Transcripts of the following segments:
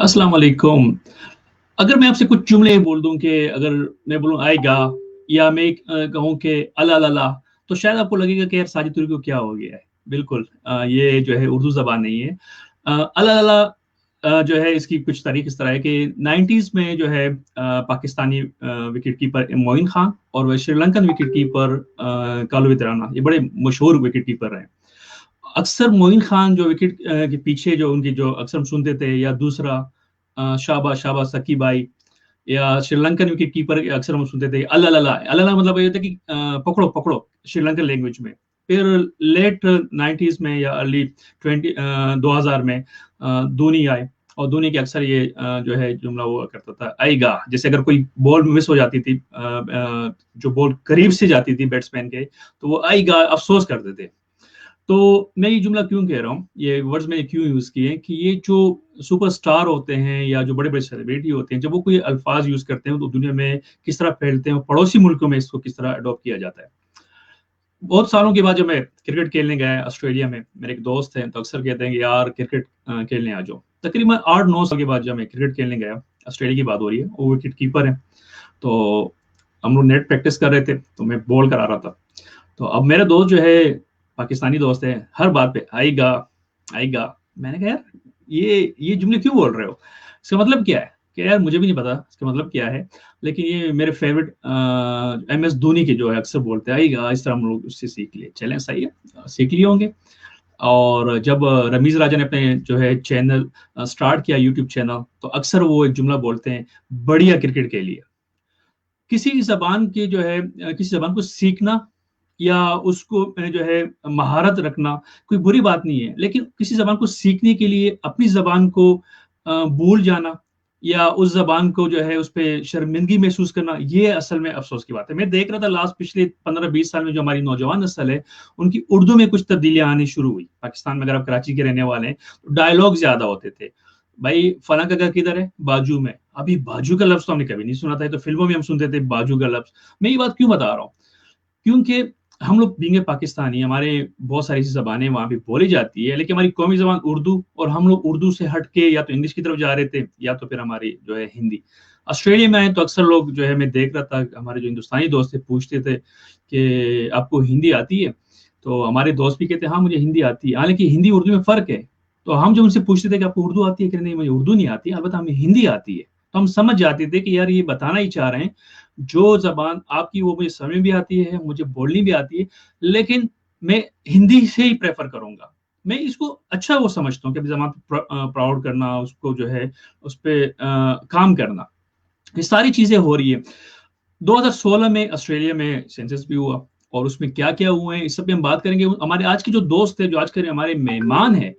अस्सलाम वालेकुम। अगर मैं आपसे कुछ जुमले बोल दूं कि अगर मैं बोलूं आएगा या मैं कहूं कि अला ला ला, तो शायद आपको लगेगा कि यार साजिद तुर्की को क्या हो गया है। बिल्कुल ये जो है उर्दू जबान नहीं है। अला ला ला जो है इसकी कुछ तारीख इस तरह है कि 90s में जो है पाकिस्तानी विकेट कीपर मोइन खान और वह श्रीलंकन विकेट कीपर कालू वितराना, ये बड़े मशहूर विकेट कीपर हैं। अक्सर मोइन खान जो विकेट के पीछे जो उनकी जो अक्सर हम सुनते थे, या दूसरा शाबा शाबा सकीब आई, या श्रीलंकन विकेट कीपर अक्सर हम सुनते थे अल्लाह अल्लाह, मतलब ये होता है कि पकड़ो पकड़ो श्रीलंकन लैंग्वेज में। फिर लेट 90s में या अर्ली 2000 में धोनी आए, और धोनी के अक्सर ये जो है जुमला वो करता था आएगा। जैसे अगर कोई बॉल मिस हो जाती थी, जो बॉल करीब से जाती थी बैट्समैन के, तो वो आएगा अफसोस करते थे। तो मैं ये जुमला क्यों कह रहा हूँ, ये वर्ड्स मैंने क्यों यूज किए कि ये जो सुपरस्टार होते हैं या जो बड़े बड़े सेलिब्रिटी होते हैं, जब वो कोई अल्फाज यूज करते हैं तो दुनिया में किस तरह फैलते हैं, पड़ोसी मुल्कों में इसको किस तरह अडॉप्ट किया जाता है। बहुत सालों के बाद जब मैं क्रिकेट खेलने गया ऑस्ट्रेलिया में, मेरे एक दोस्त हैं तो अक्सर कहते हैं कि यार क्रिकेट खेलने आ जाओ। तकरीबन 8-9 साल के बाद जब मैं क्रिकेट खेलने गया, ऑस्ट्रेलिया की बात हो रही है, वो विकेट कीपर है, तो हम लोग नेट प्रैक्टिस कर रहे थे, तो मैं बॉल करा रहा था। तो अब मेरा दोस्त जो है पाकिस्तानी दोस्त है, हर बात पे आएगा आएगा। मैंने कहा यार ये जुमले क्यों बोल रहे हो, इसका मतलब क्या है? कि यार मुझे भी नहीं पता इसका मतलब क्या है, लेकिन ये मेरे फेवरेट MS धोनी के जो है अक्सर बोलते हैं आएगा, इस तरह हम लोग उससे सीख लिए। चलें, सही है, सीख लिए होंगे। और जब रमीज राजा ने अपने जो है चैनल स्टार्ट किया, यूट्यूब चैनल, तो अक्सर वो एक जुमला बोलते हैं, बढ़िया क्रिकेट के लिए। किसी जबान के जो है किसी जबान को सीखना या उसको जो है महारत रखना कोई बुरी बात नहीं है, लेकिन किसी जबान को सीखने के लिए अपनी जबान को भूल जाना या उस जबान को जो है उस पर शर्मिंदगी महसूस करना, ये असल में अफसोस की बात है। मैं देख रहा था लास्ट पिछले 15-20 साल में जो हमारी नौजवान नस्ल है, उनकी उर्दू में कुछ तब्दीलियां आनी शुरू हुई। पाकिस्तान में अगर आप कराची के रहने वाले हैं तो डायलॉग ज्यादा होते थे, भाई फला का घर किधर है, बाजू में। अभी बाजू का लफ्ज तो हमने कभी नहीं सुना था, तो फिल्मों में हम सुनते थे बाजू का लफ्ज। मैं ये बात क्यों बता रहा हूँ, क्योंकि हम लोग बींगे पाकिस्तानी, हमारे बहुत सारी ऐसी जबानें वहां पे बोली जाती है, लेकिन हमारी कौमी जबान उर्दू, और हम लोग उर्दू से हट के या तो इंग्लिश की तरफ जा रहे थे या तो फिर हमारी जो है हिंदी। ऑस्ट्रेलिया में आए तो अक्सर लोग जो है, मैं देख रहा था हमारे जो हिंदुस्तानी दोस्त थे पूछते थे कि आपको हिंदी आती है, तो हमारे दोस्त भी कहते हाँ मुझे हिंदी आती है, हालांकि हिंदी उर्दू में फर्क है। तो हम जब उनसे पूछते थे कि आपको उर्दू आती है, कि नहीं मुझे उर्दू नहीं आती, अलबत्ता हमें हिंदी आती है, तो हम समझ जाते थे कि यार ये बताना ही चाह रहे हैं जो जबान आपकी वो मुझे समझ भी आती है, मुझे बोलनी भी आती है, लेकिन मैं हिंदी से ही प्रेफर करूंगा। मैं इसको अच्छा वो समझता हूँ कि अपनी जबान प्राउड करना, उसको जो है उस पर काम करना, ये सारी चीजें हो रही है। 2016 में ऑस्ट्रेलिया में सेंसस भी हुआ, और उसमें क्या क्या हुआ है इस सब पे हम बात करेंगे। हमारे आज के जो दोस्त है, जो आज के हमारे मेहमान हैं,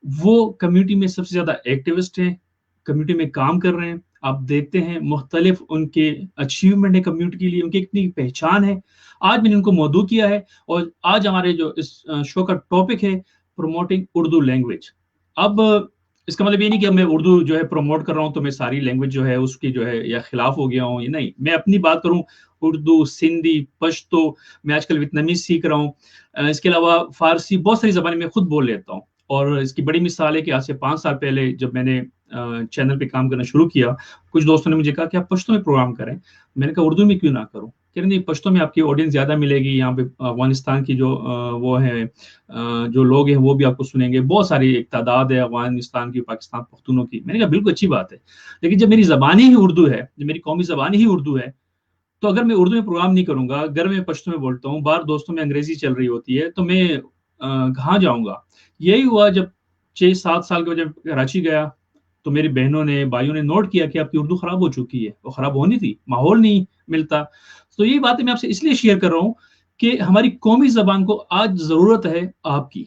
वो कम्युनिटी में सबसे ज्यादा एक्टिविस्ट हैं, कम्युनिटी में काम कर रहे हैं। आप देखते हैं मुख्तलिफ उनके अचीवमेंट है कम्युनिटी के लिए, उनकी इतनी पहचान है। आज मैंने उनको मौदू किया है, और आज हमारे जो इस शो का टॉपिक है प्रमोटिंग उर्दू लैंग्वेज। अब इसका मतलब ये नहीं कि मैं उर्दू जो है प्रमोट कर रहा हूँ तो मैं सारी लैंग्वेज जो है उसकी जो है या खिलाफ हो गया हूँ, ये नहीं। मैं अपनी बात करूँ, उर्दू, सिंधी, पश्तो, मैं आजकल वियतनामीज सीख रहा हूँ। इसके अलावा फारसी, बहुत सारी जबानें मैं खुद बोल लेता हूँ। और इसकी बड़ी मिसाल है कि आज से 5 साल पहले जब मैंने चैनल पे काम करना शुरू किया, कुछ दोस्तों ने मुझे कहा कि आप पश्तो में प्रोग्राम करें। मैंने कहा उर्दू में क्यों ना करूं, कह रहे नहीं पश्तो में आपकी ऑडियंस ज्यादा मिलेगी, यहाँ पे अफगानिस्तान की जो वो है जो लोग हैं वो भी आपको सुनेंगे, बहुत सारी एक तादाद है अफगानिस्तान की, पाकिस्तान पख्तूनों की। मैंने कहा बिल्कुल अच्छी बात है, लेकिन जब मेरी जबान ही उर्दू है, जब मेरी कौमी जबान ही उर्दू है, तो अगर मैं उर्दू में प्रोग्राम नहीं करूंगा, घर में पश्तो में बोलता हूँ, बाहर दोस्तों में अंग्रेजी चल रही होती है, तो मैं कहाँ जाऊंगा। यही हुआ जब 6-7 साल के जब कराची गया, तो मेरी बहनों ने, भाइयों ने नोट किया कि आपकी उर्दू खराब हो चुकी है। वो खराब होनी थी, माहौल नहीं मिलता। तो ये बातें मैं आपसे इसलिए शेयर कर रहा हूँ कि हमारी कौमी जबान को आज जरूरत है आपकी।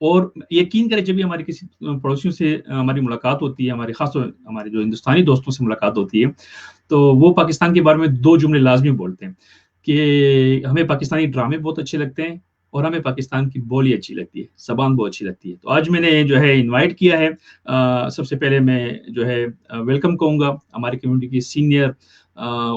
और यकीन करें, जब भी हमारी किसी पड़ोसियों से हमारी मुलाकात होती है, हमारे खासतौर हमारे जो हिंदुस्तानी दोस्तों से मुलाकात होती है, तो वो पाकिस्तान के बारे में 2 जुमले लाजमी बोलते हैं कि हमें पाकिस्तानी ड्रामे बहुत अच्छे लगते हैं, और हमें पाकिस्तान की बोली अच्छी लगती है, जबान बहुत अच्छी लगती है। तो आज मैंने जो है इनवाइट किया है, सबसे पहले मैं जो है वेलकम कहूँगा, हमारी कम्युनिटी की सीनियर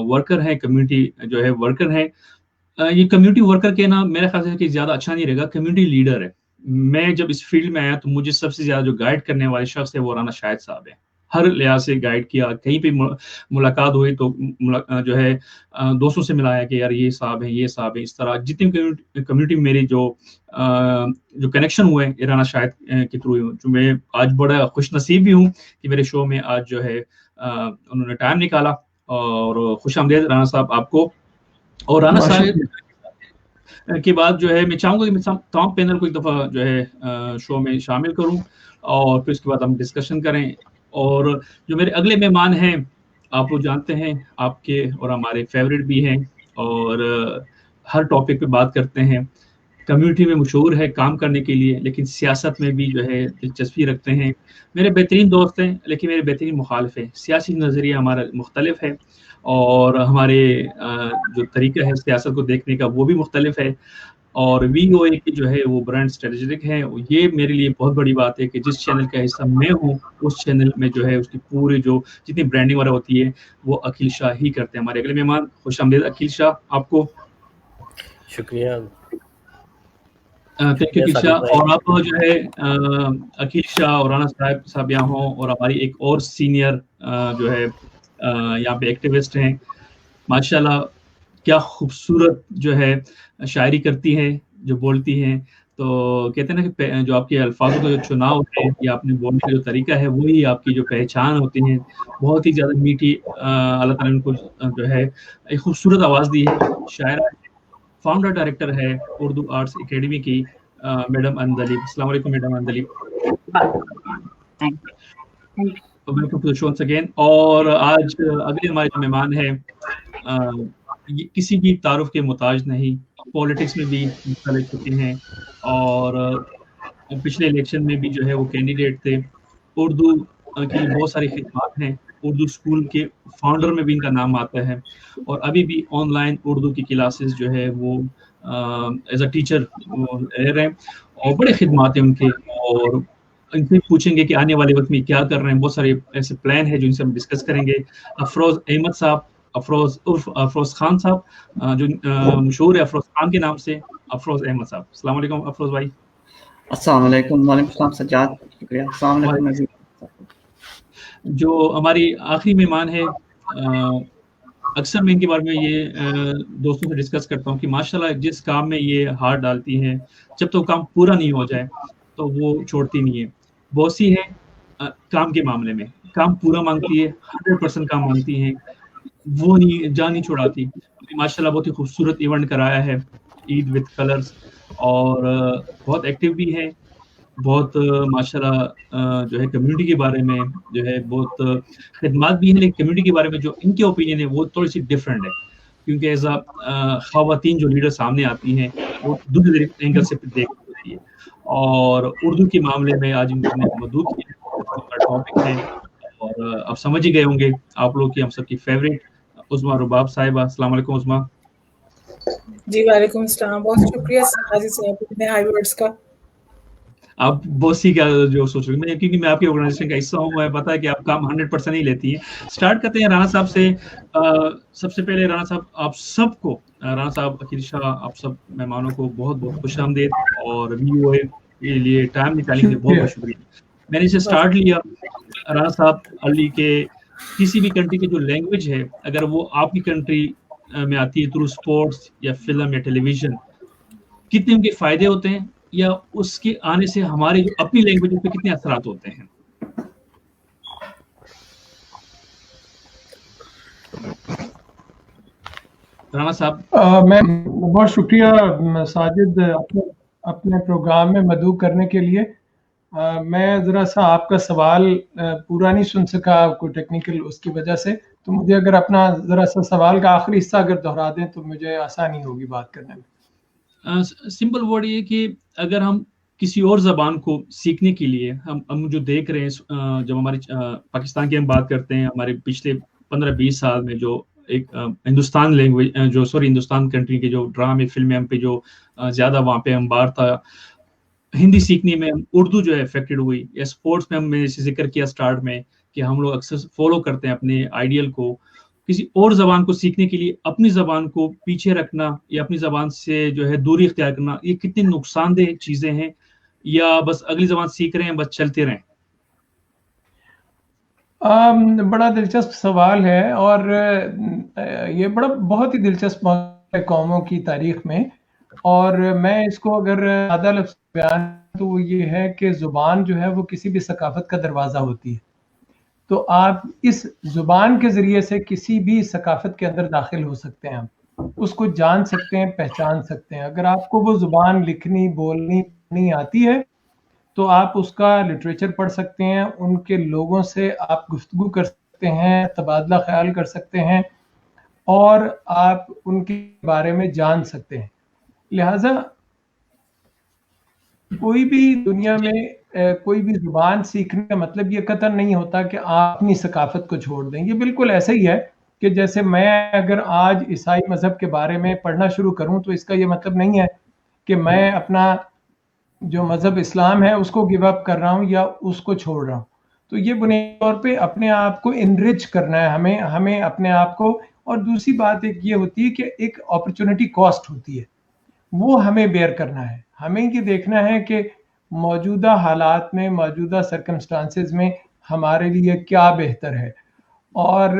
वर्कर हैं, कम्युनिटी जो है वर्कर हैं। ये कम्युनिटी वर्कर के ना मेरे ख्याल से कि ज़्यादा अच्छा नहीं रहेगा, कम्युनिटी लीडर है। मैं जब इस फील्ड में आया तो मुझे सबसे ज़्यादा जो गाइड करने वाले शख्स है वो राना शाहिद साहब है। ہر لحاظ سے گائیڈ کیا. کہیں پہ ملاقات ہوئی تو جو ہے دوستوں سے ملایا کہ یار یہ صاحب ہیں یہ صاحب ہیں. اس طرح جتنی کمیونٹی میری جو کنیکشن ہوئے رانا شاہد کے تھرو، جو میں آج بڑا خوش نصیب بھی ہوں کہ میرے شو میں آج جو ہے انہوں نے ٹائم نکالا. اور خوش آمدید رانا صاحب آپ کو. اور رانا صاحب کے بعد جو ہے میں چاہوں گا کہ میں تمام پینل کو ایک دفعہ جو ہے شو میں شامل کروں اور پھر اس کے بعد ہم ڈسکشن کریں. اور جو میرے اگلے مہمان ہیں آپ وہ جانتے ہیں، آپ کے اور ہمارے فیوریٹ بھی ہیں اور ہر ٹاپک پہ بات کرتے ہیں. کمیونٹی میں مشہور ہے کام کرنے کے لیے، لیکن سیاست میں بھی جو ہے دلچسپی رکھتے ہیں. میرے بہترین دوست ہیں لیکن میرے بہترین مخالف ہیں. سیاسی نظریہ ہمارا مختلف ہے اور ہمارے جو طریقہ ہے سیاست کو دیکھنے کا وہ بھی مختلف ہے. اور وی او اے کی جو ہے وہ برانڈ اسٹریٹجک ہے. یہ میرے لیے بہت بڑی بات ہے کہ جس چینل کا حصہ میں ہوں اس چینل میں جو ہے اس کی پوری جو جتنی برانڈنگ وغیرہ ہوتی ہے وہ عقیل شاہ ہی کرتے ہیں. ہمارے اگلے مہمان خوش آمدید عقیل شاہ آپ کو. شکریہ. تھینک یو عقیل شاہ. اور آپ جو ہے عقیل شاہ اور رانا صاحب یہاں ہوں اور ہماری ایک اور سینئر جو ہے یہاں پہ ایکٹیوسٹ ہیں ماشاءاللہ. کیا خوبصورت جو ہے شاعری کرتی ہیں جو بولتی ہیں. تو کہتے ہیں نا کہ جو آپ کے الفاظوں کا جو چناؤ ہے یا اپنے بولنے کا جو طریقہ ہے وہی آپ کی جو پہچان ہوتی ہے. بہت ہی زیادہ میٹھی اللہ تعالیٰ نے ان کو جو ہے ایک خوبصورت آواز دی ہے. شاعرہ فاؤنڈر ڈائریکٹر ہے اردو آرٹس اکیڈمی کی میڈم اندلیب. السلام علیکم madam Andleeb. Welcome to the show once again. اور آج اگلے ہمارے جو مہمان ہیں کسی بھی تعارف کے محتاج نہیں، پولیٹکس میں بھی حصہ لے چکے ہیں اور پچھلے الیکشن میں بھی جو ہے وہ کینڈیڈیٹ تھے. اردو کی بہت ساری خدمات ہیں. اردو اسکول کے فاؤنڈر میں بھی ان کا نام آتا ہے اور ابھی بھی آن لائن اردو کی کلاسز جو ہے وہ ایز اے ٹیچر رہ رہے ہیں اور بڑے خدمات ہیں ان کے. اور ان سے پوچھیں گے کہ آنے والے وقت میں کیا کر رہے ہیں. بہت سارے ایسے پلان ہیں جو ان سے ہم ڈسکس کریں گے. افروز احمد صاحب، افروز خان صاحب جو مشہور ہے افروز خان کے نام سے، افروز احمد صاحب. السلام علیکم افروز بھائی. السلام علیکم. وعلیکم السلام سجاد. شکریہ. السلام علیکم. جو ہماری آخری مہمان ہے اکثر میں ان کے بارے میں یہ دوستوں سے ڈسکس کرتا ہوں کہ ماشاءاللہ جس کام میں یہ ہاتھ ڈالتی ہیں جب تو کام پورا نہیں ہو جائے تو وہ چھوڑتی نہیں ہے. بوسی ہے کام کے معاملے میں کام پورا مانگتی ہے، 100% کام مانگتی ہیں، وہ نہیں جان نہیں چھوڑاتی. ماشاءاللہ بہت ہی خوبصورت ایونٹ کرایا ہے عید وتھ کلرز اور بہت ایکٹیو بھی ہے. بہت ماشاءاللہ جو ہے کمیونٹی کے بارے میں جو ہے بہت خدمات بھی ہیں، لیکن کمیونٹی کے بارے میں جو ان کے اوپینین ہے وہ تھوڑی سی ڈفرینٹ ہے کیونکہ ایز اے خواتین جو لیڈر سامنے آتی ہیں وہ دوسرے اینگل سے دیکھتی ہوتی ہے. اور اردو کے معاملے میں آج ان نے مدعو کیا ٹاپک ہے اور آپ سمجھ ہی گئے ہوں گے آپ لوگ کی ہم سب کی فیوریٹ عظمیٰ رباب صاحبہ. السلام علیکم عظمیٰ. جی وعلیکم السلام. بہت شکریہ سادی صاحب اتنے ہائی ورڈز کا. آپ بوسی کا جو سوچ رہے ہیں کیونکہ میں آپ کی آرگنائزیشن کا حصہ ہوں، میں پتا ہے کہ آپ کام 100% نہیں لیتی ہیں. اسٹارٹ کرتے ہیں رانا صاحب سے. سب سے پہلے رانا صاحب آپ سب کو، رانا صاحب عقیل شاہ آپ سب مہمانوں کو بہت بہت خوش آمدید اور وی او اے کے لیے ٹائم نکالنے کے لیے بہت بہت شکریہ. میں نے اسے اسٹارٹ لیا رانا صاحب علی کے کسی بھی کنٹری کی جو لینگویج ہے اگر وہ آپ کی کنٹری میں آتی ہے تھرو اسپورٹس یا فلم یا ٹیلی ویژن، کتنے ان کے فائدے ہوتے ہیں یا اس کے آنے سے ہمارے جو اپنی لینگویج پہ کتنے اثرات ہوتے ہیں. رانا صاحب. میں بہت شکریہ ساجد اپنے پروگرام میں مدعو کرنے کے لیے. میں ذرا سا آپ کا سوال پورا نہیں سن سکا کوئی ٹیکنیکل اس کی وجہ سے، تو مجھے اگر اپنا ذرا سا سوال کا آخری حصہ اگر دہرا دیں تو مجھے آسانی ہوگی بات کرنے میں. سمپل ورڈ یہ کہ اگر ہم کسی اور زبان کو سیکھنے کے لیے ہم جو دیکھ رہے ہیں جب ہماری پاکستان کی ہم بات کرتے ہیں ہمارے پچھلے 15-20 سال میں جو ایک ہندوستان لینگویج جو ہندوستان کنٹری کے جو ڈرامے فلمیں ہم پہ جو زیادہ وہاں پہ ہمبار تھا ہندی سیکھنے میں، اردو جو ہے افیکٹڈ ہوئی. یا اسپورٹس میں ہم نے ذکر کیا اسٹارٹ میں کہ ہم لوگ اکثر فالو کرتے ہیں اپنے آئیڈیل کو. کسی اور زبان کو سیکھنے کے لیے اپنی زبان کو پیچھے رکھنا یا اپنی زبان سے جو ہے دوری اختیار کرنا، یہ کتنی نقصان دہ چیزیں ہیں یا بس اگلی زبان سیکھ رہے ہیں بس چلتے رہیں؟ बड़ा दिलचस्प सवाल है और ये बहुत ही दिलचस्प मौजूद है कौमों की तारीख में, और मैं इसको अगर ज़्यादा लफ्ज़ बयान तो वो ये है कि ज़ुबान जो है वो किसी भी सकाफ़त का दरवाज़ा होती है। तो आप इस ज़ुबान के ज़रिए से किसी भी सकाफ़त के अंदर दाखिल हो सकते हैं, उसको जान सकते हैं, पहचान सकते हैं। अगर आपको वो ज़ुबान लिखनी, बोलनी नहीं आती है तो आप उसका लिटरेचर पढ़ सकते हैं, उनके लोगों से आप गुफ्तगू कर सकते हैं, तबादला ख्याल कर सकते हैं और आप उनके बारे में जान सकते हैं। लिहाजा कोई भी दुनिया में कोई भी ज़ुबान सीखने का मतलब ये कतई नहीं होता कि आप अपनी सकाफ़त को छोड़ दें। ये बिल्कुल ऐसा ही है कि जैसे मैं अगर आज ईसाई मज़हब के बारे में पढ़ना शुरू करूँ तो इसका ये मतलब नहीं है कि मैं अपना जो मज़हब इस्लाम है उसको गिव अप कर रहा हूँ या उसको छोड़ रहा हूँ। तो ये बुनियादी तौर पे अपने आप को इनरिच करना है हमें अपने आप को। और दूसरी बात एक ये होती है कि एक अपॉर्चुनिटी कॉस्ट होती है, वो हमें बेयर करना है। हमें ये देखना है कि मौजूदा हालात में, मौजूदा सर्कमस्टांसेस में हमारे लिए क्या बेहतर है, और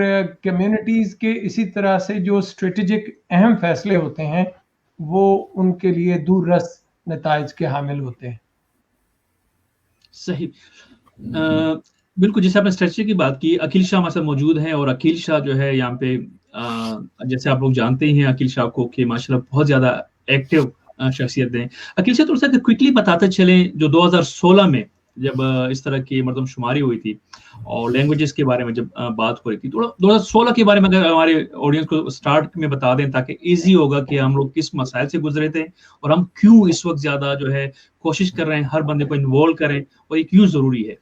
कम्युनिटीज़ के इसी तरह से जो स्ट्रेटेजिक अहम फैसले होते हैं वो उनके लिए दूररस नताइज के हामिल होते हैं। सही। बिल्कुल, जैसे आपने स्ट्रेटजी की बात की, अकील शाह हमारे साथ मौजूद हैं और अकील शाह जो है यहाँ पे जैसे आप लोग जानते ही हैं अकील शाह को कि माशाल्लाह बहुत ज़्यादा एक्टिव शख्सियत हैं। अकील शाह, थोड़ा सा क्विकली बताते चलें, जो 2016 में जब इस तरह की मरदमशुमारी हुई थी और लैंग्वेजेस के बारे में जब बात हो रही थी, तो 2016 के बारे में अगर हमारे ऑडियंस को स्टार्ट में बता दें ताकि इजी होगा कि हम लोग किस मसाइल से गुजरे थे और हम क्यों इस वक्त ज़्यादा जो है कोशिश कर रहे हैं हर बंदे को इन्वॉल्व करें और ये क्यों ज़रूरी है।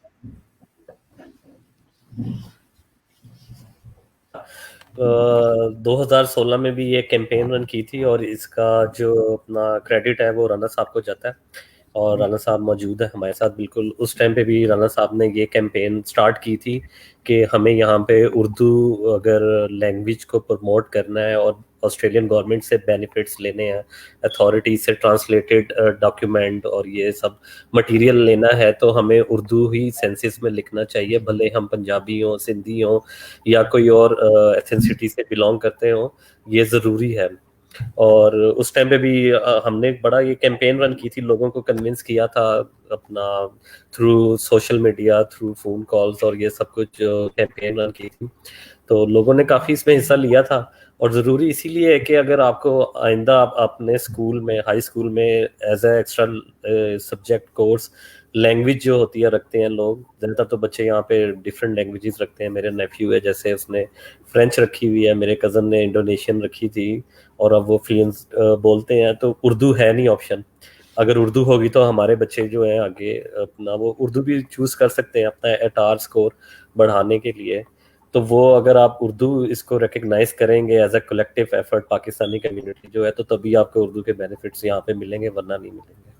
2016 में भी ये कैंपेन रन की थी और इसका जो अपना क्रेडिट है वो राना साहब को जाता है और राना साहब मौजूद है हमारे साथ। बिल्कुल उस टाइम पे भी राना साहब ने ये कैंपेन स्टार्ट की थी कि हमें यहाँ पे उर्दू अगर लैंग्वेज को प्रमोट करना है और ऑस्ट्रेलियन गवर्नमेंट से बेनिफिट्स लेने हैं, अथॉरिटी से ट्रांसलेटेड डॉक्यूमेंट और ये सब मटेरियल लेना है तो हमें उर्दू ही सेंसिस में लिखना चाहिए, भले हम पंजाबी हों, सिंधी हों या कोई और एथनिसिटी से बिलोंग करते हों, ये ज़रूरी है। और उस टाइम पे भी हमने बड़ा ये कैंपेन रन की थी, लोगों को कन्विंस किया था अपना through social media, through phone calls और ये सब कुछ कैंपेन रन की थी, तो लोगों ने काफ़ी इसमें हिस्सा लिया था। और ज़रूरी इसीलिए है कि अगर आपको आइंदा आप अपने स्कूल में, हाई स्कूल में as a extra subject course language जो होती है रखते हैं लोग, ज़्यादातर तो बच्चे यहाँ पे डिफरेंट लैंग्वेजेस रखते हैं। मेरे नेफ्यू है जैसे उसने फ्रेंच रखी हुई है, मेरे कज़न ने इंडोनेशियन रखी थी और अब वो फ्लुएंट बोलते हैं, तो उर्दू है नहीं ऑप्शन। अगर उर्दू होगी तो हमारे बच्चे जो हैं आगे अपना वो उर्दू भी चूज़ कर सकते हैं अपना एटार स्कोर बढ़ाने के लिए। तो वो अगर आप उर्दू इसको रिकग्नाइज करेंगे as a collective effort Pakistani community जो है, तो तभी आपको उर्दू के बेनिफिट्स यहाँ पे मिलेंगे, वरना नहीं मिलेंगे।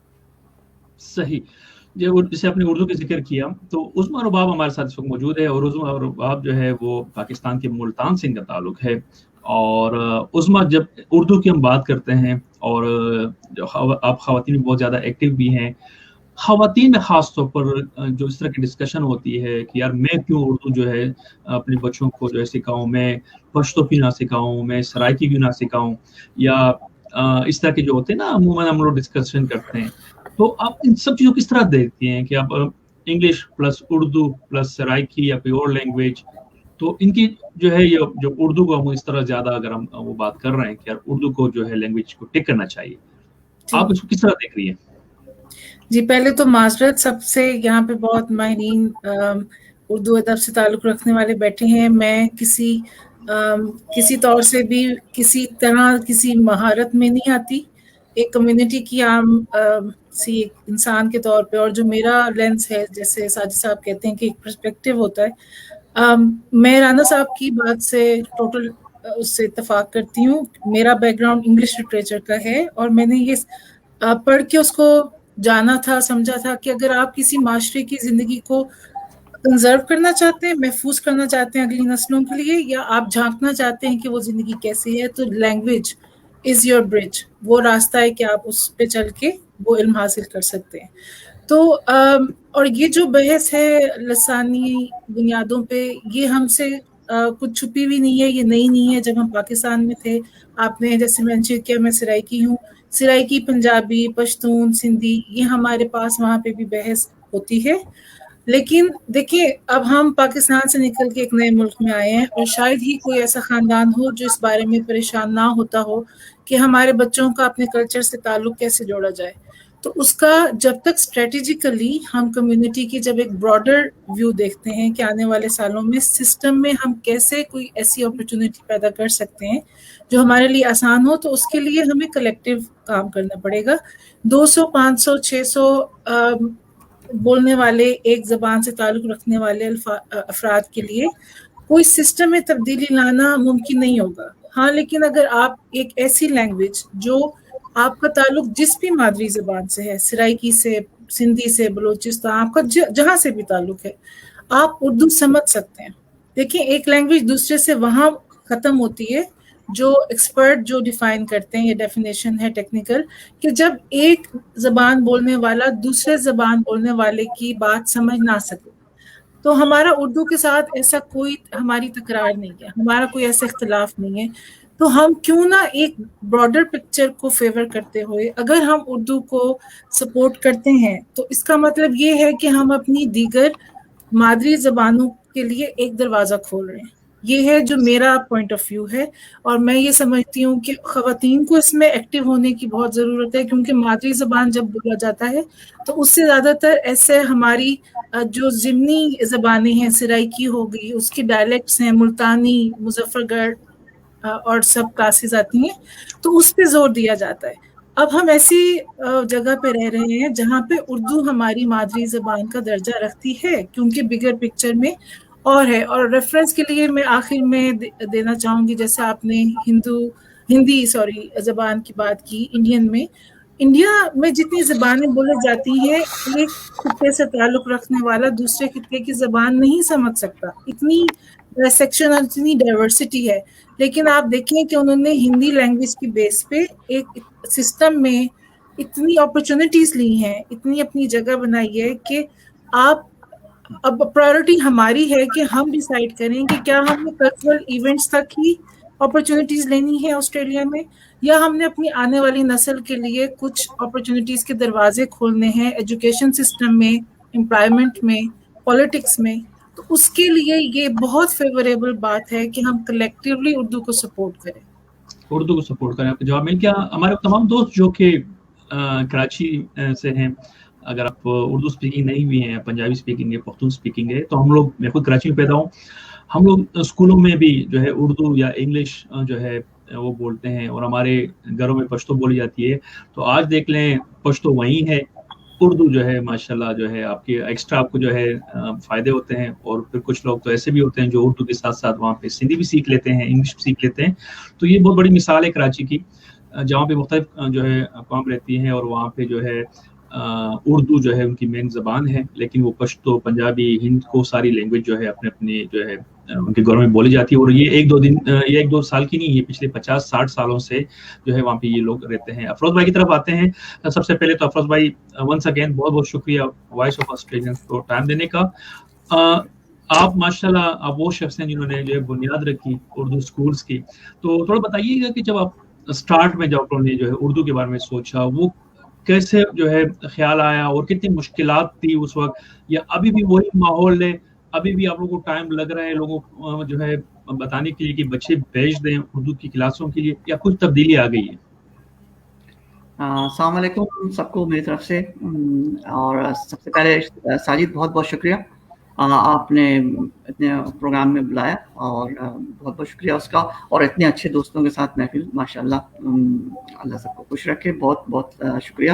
सही। जैसे आपने उर्दू का जिक्र किया तो उस्मा रुबाब हमारे साथ इस वक्त मौजूद है और उस्मा रुबाब जो है वो पाकिस्तान के मुल्तान से इनका ताल्लुक है। और उस्मा, जब उर्दू की हम बात करते हैं और जो आप ख़वातीन में बहुत ज़्यादा एक्टिव भी हैं, ख़वातीन में ख़ास तौर पर जो इस तरह की डिस्कशन होती है कि यार मैं क्यों उर्दू जो है अपने बच्चों को जो है सिखाऊँ, मैं पश्तो क्यों ना सिखाऊँ, मैं सराइकी क्यों ना सिखाऊँ, या इस तरह के जो होते हैं ना अमूमन हम लोग डिस्कशन करते हैं। तो आप इन सब चीज़ों को किस तरह देखती हैं कि आप English plus Urdu plus Saraiki या कोई और लैंग्वेज, तो इनकी जो है ये जो उर्दू को हम इस तरह ज़्यादा अगर हम वो बात कर रहे हैं कि यार उर्दू को जो है लैंग्वेज को टिक करना चाहिए, आप इसको किस तरह देख रही हैं? जी, पहले तो माजरत, सबसे यहाँ पे बहुत माहिरीन उर्दू अदब से ताल्लुक़ रखने वाले बैठे हैं। मैं किसी तौर से भी किसी तरह किसी महारत में नहीं आती, एक कम्युनिटी की आम सी इंसान के तौर पे, और जो मेरा लेंस है, जैसे साजिद साहब कहते हैं कि एक पर्सपेक्टिव होता है, मैं राना साहब की बात से टोटल उससे इत्तेफाक करती हूँ। मेरा बैकग्राउंड इंग्लिश लिटरेचर का है और मैंने ये पढ़ के उसको जाना था, समझा था कि अगर आप किसी माशरे की ज़िंदगी को कंजर्व करना चाहते हैं, महफूज करना चाहते हैं अगली नस्लों के लिए, या आप झांकना चाहते हैं कि वो ज़िंदगी कैसी है, तो लैंग्वेज इज़ योर ब्रिज, वो रास्ता है कि आप उस पे चल के वो इल्म हासिल कर सकते हैं। तो اور یہ جو بحث ہے لسانی بنیادوں پہ، یہ ہم سے کچھ چھپی ہوئی نہیں ہے، یہ نئی نہیں ہے. جب ہم پاکستان میں تھے، آپ نے جیسے مینشن کیا، میں سرائکی ہوں، سرائکی، پنجابی، پشتون، سندھی، یہ ہمارے پاس وہاں پہ بھی بحث ہوتی ہے. لیکن دیکھیں، اب ہم پاکستان سے نکل کے ایک نئے ملک میں آئے ہیں، اور شاید ہی کوئی ایسا خاندان ہو جو اس بارے میں پریشان نہ ہوتا ہو کہ ہمارے بچوں کا اپنے کلچر سے تعلق کیسے جوڑا جائے. تو اس کا جب تک اسٹریٹجیکلی ہم کمیونٹی کی جب ایک براڈر ویو دیکھتے ہیں کہ آنے والے سالوں میں سسٹم میں ہم کیسے کوئی ایسی اپرچونٹی پیدا کر سکتے ہیں جو ہمارے لیے آسان ہو، تو اس کے لیے ہمیں کلیکٹیو کام کرنا پڑے گا. 200 500 600 بولنے والے، ایک زبان سے تعلق رکھنے والے افراد کے لیے کوئی سسٹم میں تبدیلی لانا ممکن نہیں ہوگا. ہاں، لیکن اگر آپ ایک ایسی لینگویج جو آپ کا تعلق جس بھی مادری زبان سے ہے، سرائکی سے، سندھی سے، بلوچستان، آپ کا جہاں سے بھی تعلق ہے، آپ اردو سمجھ سکتے ہیں. دیکھیں، ایک لینگویج دوسرے سے وہاں ختم ہوتی ہے جو ایکسپرٹ جو ڈیفائن کرتے ہیں، یہ ڈیفینیشن ہے ٹیکنیکل، کہ جب ایک زبان بولنے والا دوسرے زبان بولنے والے کی بات سمجھ نہ سکے. تو ہمارا اردو کے ساتھ ایسا کوئی ہماری تکرار نہیں ہے، ہمارا کوئی ایسا اختلاف نہیں ہے. تو ہم کیوں نہ ایک براڈر پکچر کو فیور کرتے ہوئے اگر ہم اردو کو سپورٹ کرتے ہیں، تو اس کا مطلب یہ ہے کہ ہم اپنی دیگر مادری زبانوں کے لیے ایک دروازہ کھول رہے ہیں. یہ ہے جو میرا پوائنٹ آف ویو ہے، اور میں یہ سمجھتی ہوں کہ خواتین کو اس میں ایکٹیو ہونے کی بہت ضرورت ہے، کیونکہ مادری زبان جب بولا جاتا ہے تو اس سے زیادہ تر ایسے ہماری جو ضمنی زبانیں ہیں، سرائکی ہو گئی، اس کی ڈائلیکٹس ہیں، ملتانی، مظفر گڑھ اور سب کلاسز آتی ہیں، تو اس پہ زور دیا جاتا ہے. اب ہم ایسی جگہ پہ رہ رہے ہیں جہاں پہ اردو ہماری مادری زبان کا درجہ رکھتی ہے، کیونکہ بگر پکچر میں اور ہے. اور ریفرنس کے لیے میں آخر میں دینا چاہوں گی، جیسے آپ نے ہندی زبان کی بات کی. انڈیا میں جتنی زبانیں بولی جاتی ہیں، ایک خطے سے تعلق رکھنے والا دوسرے خطے کی زبان نہیں سمجھ سکتا. اتنی سیکشن اور اتنی ڈائیورسٹی ہے. لیکن آپ دیکھیں کہ انہوں نے ہندی لینگویج کی بیس پہ ایک سسٹم میں اتنی اپرچونٹیز لی ہیں، اتنی اپنی جگہ بنائی ہے کہ اب پرائیورٹی ہماری ہے کہ ہم ڈیسائیڈ کریں کہ کیا ہم نے کلچرل ایونٹس تک ہی اپرچونٹیز لینی ہے آسٹریلیا میں، یا ہم نے اپنی آنے والی نسل کے لیے کچھ اپرچونٹیز کے دروازے کھولنے ہیں ایجوکیشن سسٹم میں، امپلائمنٹ میں، پولیٹکس میں. تو اس کے لیے یہ بہت فیوریبل بات ہے کہ ہم کلیکٹیولی اردو کو سپورٹ کریں. اردو کو سپورٹ کریں. آپ کا جواب مل گیا. ہمارے تمام دوست جو کہ کراچی سے ہیں، اگر آپ اردو اسپیکنگ نہیں بھی ہیں، پنجابی اسپیکنگ ہے، پختون اسپیکنگ ہے، تو ہم لوگ، میں خود کراچی میں پیدا ہوں، ہم لوگ اسکولوں میں بھی جو ہے اردو یا انگلش جو ہے وہ بولتے ہیں، اور ہمارے گھروں میں پشتو بولی جاتی ہے. تو آج دیکھ لیں، پشتو وہی ہے، اردو جو ہے ماشاءاللہ جو ہے آپ کے ایکسٹرا آپ کو جو ہے فائدے ہوتے ہیں. اور پھر کچھ لوگ تو ایسے بھی ہوتے ہیں جو اردو کے ساتھ ساتھ وہاں پہ سندھی بھی سیکھ لیتے ہیں، انگلش بھی سیکھ لیتے ہیں. تو یہ بہت بڑی مثال ہے کراچی کی، جہاں پہ مختلف جو ہے اقوام رہتی ہیں، اور وہاں پہ جو ہے اردو جو ہے ان کی مین زبان ہے، لیکن وہ پشتو، پنجابی، ہند کو ساری لینگویج جو ہے اپنے اپنے جو ہے ان کے گھروں میں بولی جاتی ہے. اور یہ ایک دو سال کی نہیں، یہ پچھلے 50-60 سالوں سے جو ہے وہاں پہ یہ لوگ رہتے ہیں. افروز بھائی کی طرف آتے ہیں. سب سے پہلے تو افروز بھائی ونس اگین بہت بہت شکریہ وائس آف آسٹریلین کو ٹائم دینے کا. آپ ماشاءاللہ آپ وہ شخص ہیں جنہوں نے جو ہے بنیاد رکھی اردو اسکولس کی. تو تھوڑا بتائیے گا کہ جب آپ اسٹارٹ میں جب آپ نے جو ہے اردو کے بارے میں سوچا، وہ کیسے جو ہے خیال آیا، اور کتنی مشکلات تھی اس وقت، یا ابھی بھی وہی ماحول ہے، ابھی بھی آپ لوگوں کو ٹائم لگ رہا ہے لوگوں کو جو ہے بتانے کے لیے کہ بچے بھیج دیں اردو کی کلاسوں کے لیے، یا کچھ تبدیلی آ گئی ہے؟ السلام علیکم سب کو میری طرف سے. اور سب سے پہلے ساجد بہت بہت شکریہ، آپ نے اتنے پروگرام میں بلایا، اور بہت بہت شکریہ اس کا، اور اتنے اچھے دوستوں کے ساتھ محفل، ماشاءاللہ اللہ سب کو خوش رکھے. بہت بہت شکریہ.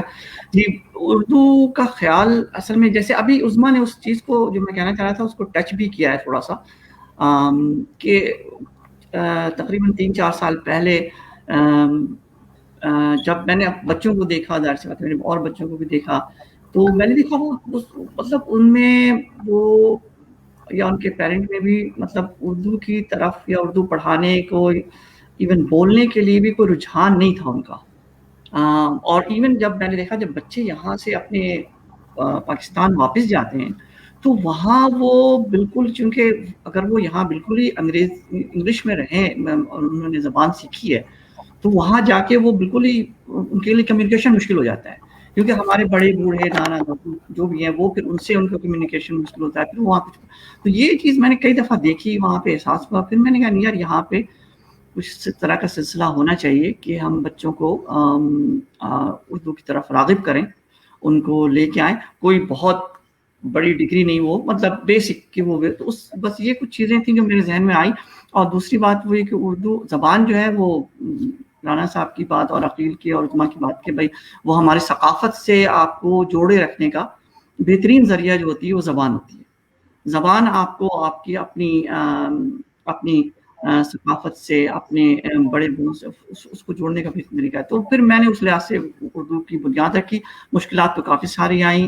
جی، اردو کا خیال اصل میں جیسے ابھی عظمیٰ نے اس چیز کو جو میں کہنا چاہ رہا تھا اس کو ٹچ بھی کیا ہے تھوڑا سا، کہ تقریباً 3-4 سال پہلے جب میں نے بچوں کو دیکھا، ظاہر سی بات ہے میں نے اور بچوں کو بھی دیکھا، تو میں نے دیکھا وہ مطلب ان میں وہ، یا ان کے پیرنٹ میں بھی، مطلب اردو کی طرف یا اردو پڑھانے کو، ایون بولنے کے لیے بھی کوئی رجحان نہیں تھا ان کا. اور ایون جب میں نے دیکھا جب بچے یہاں سے اپنے पाकिस्तान वापस जाते हैं तो वहाँ वो बिल्कुल, चूँकि अगर वो यहाँ बिल्कुल ही इंग्लिश में रहें और उन्होंने ज़बान सीखी है तो वहाँ जाके वो बिल्कुल ही उनके लिए कम्युनिकेशन मुश्किल हो जाता है, क्योंकि हमारे बड़े बूढ़े नाना दादू जो भी हैं वो फिर उनसे उनका कम्युनिकेशन मुश्किल होता है। फिर वहाँ पे तो ये चीज़ मैंने कई दफ़ा देखी, वहाँ पे एहसास हुआ। फिर मैंने कहा नहीं यार, यहाँ पे कुछ तरह का सिलसिला होना चाहिए कि हम बच्चों को उर्दू की तरफ राग़िब करें, उनको लेके आएँ। कोई बहुत बड़ी डिग्री नहीं, वो मतलब बेसिक कि वो तो उस बस ये कुछ चीज़ें थी जो मेरे जहन में आई। और दूसरी बात वो ये कि उर्दू ज़बान जो है वो राना साहब की बात और अकील की और उस्मा की बात कि भाई वो हमारी सकाफ़त से आपको जोड़े रखने का बेहतरीन ज़रिया जो होती है वो ज़बान होती है। ज़बान आपको आपकी अपनी सकाफ़त से, अपने बड़े बूढ़ों से उसको जोड़ने का भी तरीका है। तो फिर मैंने उस लिहाज से उर्दू की बुनियाद रखी। मुश्किलात तो काफ़ी सारी आई।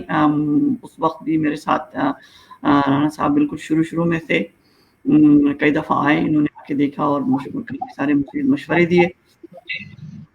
उस वक्त भी मेरे साथ राना साहब बिल्कुल शुरू में थे। कई दफ़ा आए, इन्होंने आके देखा और काफ़ी सारे मशवरे दिए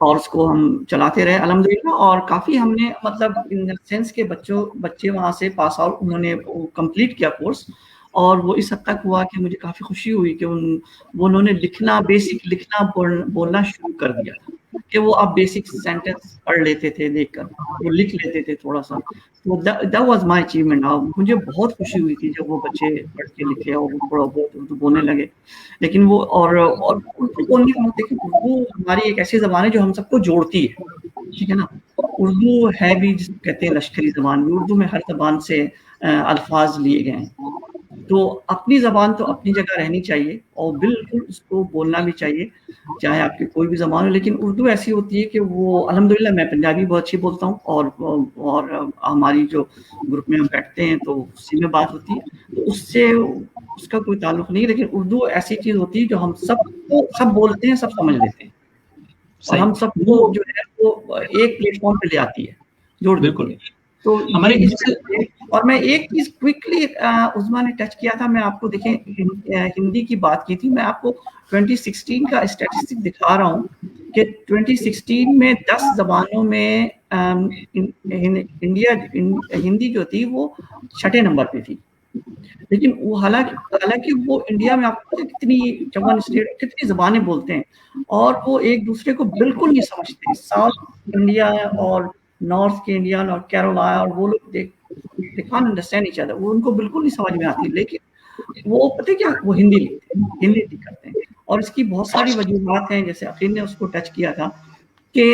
और उसको हम चलाते रहे अल्हम्दुलिल्लाह। और काफ़ी हमने मतलब इन द सेंस के बच्चे वहाँ से पास आउट, उन्होंने कंप्लीट किया कोर्स। और वो इस हद तक हुआ कि मुझे काफ़ी खुशी हुई कि उन्होंने लिखना, बेसिक लिखना बोलना शुरू कर दिया था कि वो अब बेसिक सेंटेंस पढ़ लेते थे देखकर, वो लिख लेते थे थोड़ा सा। तो दैट वाज माय अचीवमेंट। मुझे बहुत खुशी हुई थी जब वो बच्चे पढ़ के लिखे और वो थोड़ा बहुत उर्दू बोलने लगे। लेकिन वो और उर्दू बोलने का मतलब, देखिए उर्दू हमारी एक ऐसी ज़बान है जो हम सबको जोड़ती है, ठीक है ना। उर्दू है भी जिसको कहते हैं लश्करी ज़बान भी। उर्दू में हर ज़बान से अल्फाज लिए गए हैं। तो अपनी ज़बान तो अपनी जगह रहनी चाहिए और बिल्कुल उसको बोलना भी चाहिए, चाहे आपकी कोई भी ज़बान हो। लेकिन उर्दू ऐसी होती है कि वो अल्हम्दुलिल्लाह मैं पंजाबी बहुत अच्छी बोलता हूँ और हमारी जो ग्रुप में हम बैठते हैं तो उसी में बात होती है, तो उससे उसका कोई ताल्लुक नहीं। लेकिन उर्दू ऐसी चीज़ होती है जो हम सब बोलते हैं, सब समझ लेते हैं और हम सबको जो है वो एक प्लेटफॉर्म पे ले आती है, जोड़ देती है। तो हमारे और मैं एक चीज़ क्विकली उस्मा ने टच किया था, मैं आपको देखें हिंदी की बात की थी। मैं आपको 2016 का स्टैटिस्टिक दिखा रहा हूँ कि 2016 में 10 ज़बानों में हिंदी जो थी वो 6ठे नंबर पे थी। लेकिन वो हालांकि वो इंडिया में आपको कितनी 54 स्टेट कितनी ज़बानें बोलते हैं और वो एक दूसरे को बिल्कुल नहीं समझते। साउथ इंडिया और नॉर्थ के इंडियन और केरला और वो लोग they can't understand each other, वो उनको बिल्कुल नहीं समझ में आती। लेकिन वो पता है क्या, वो हिंदी लिखते हैं, हिंदी करते हैं। और इसकी बहुत सारी वजूहात हैं, जैसे अखिल ने उसको टच किया था कि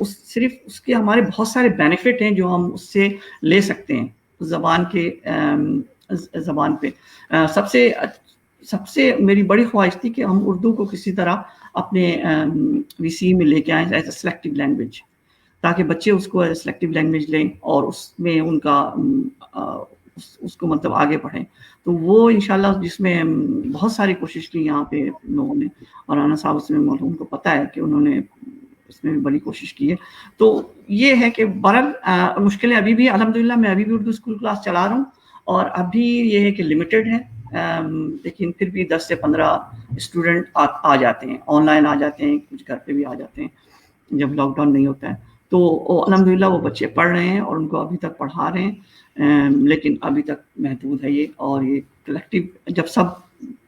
सिर्फ उसके हमारे बहुत सारे बेनिफिट हैं जो हम उससे ले सकते हैं ज़बान पे। सबसे मेरी बड़ी ख्वाहिश थी कि हम उर्दू को किसी तरह अपने VCE में लेके आएँ एज अ सिलेक्टिव लैंग्वेज, ताकि बच्चे उसको एज सिलेक्टिव लैंग्वेज लें और उसमें उनका उसको मतलब आगे बढ़ें। तो वो इंशाल्लाह जिसमें बहुत सारी कोशिश की यहाँ पे लोगों ने, और राना साहब उसमें उनको पता है कि उन्होंने इसमें भी बड़ी कोशिश की है। तो ये है कि बहरहाल मुश्किलें अभी भी अल्हम्दुलिल्लाह मैं अभी भी उर्दू स्कूल क्लास चला रहा हूँ और अभी ये है कि लिमिटेड है, लेकिन फिर भी 10 से 15 स्टूडेंट आ जाते हैं, ऑनलाइन आ जाते हैं, कुछ घर पे भी आ जाते हैं जब लॉकडाउन नहीं होता है। तो अल्हम्दुलिल्लाह वो बच्चे पढ़ रहे हैं और उनको अभी तक पढ़ा रहे हैं, लेकिन अभी तक महदूद है ये। और ये कलेक्टिव जब सब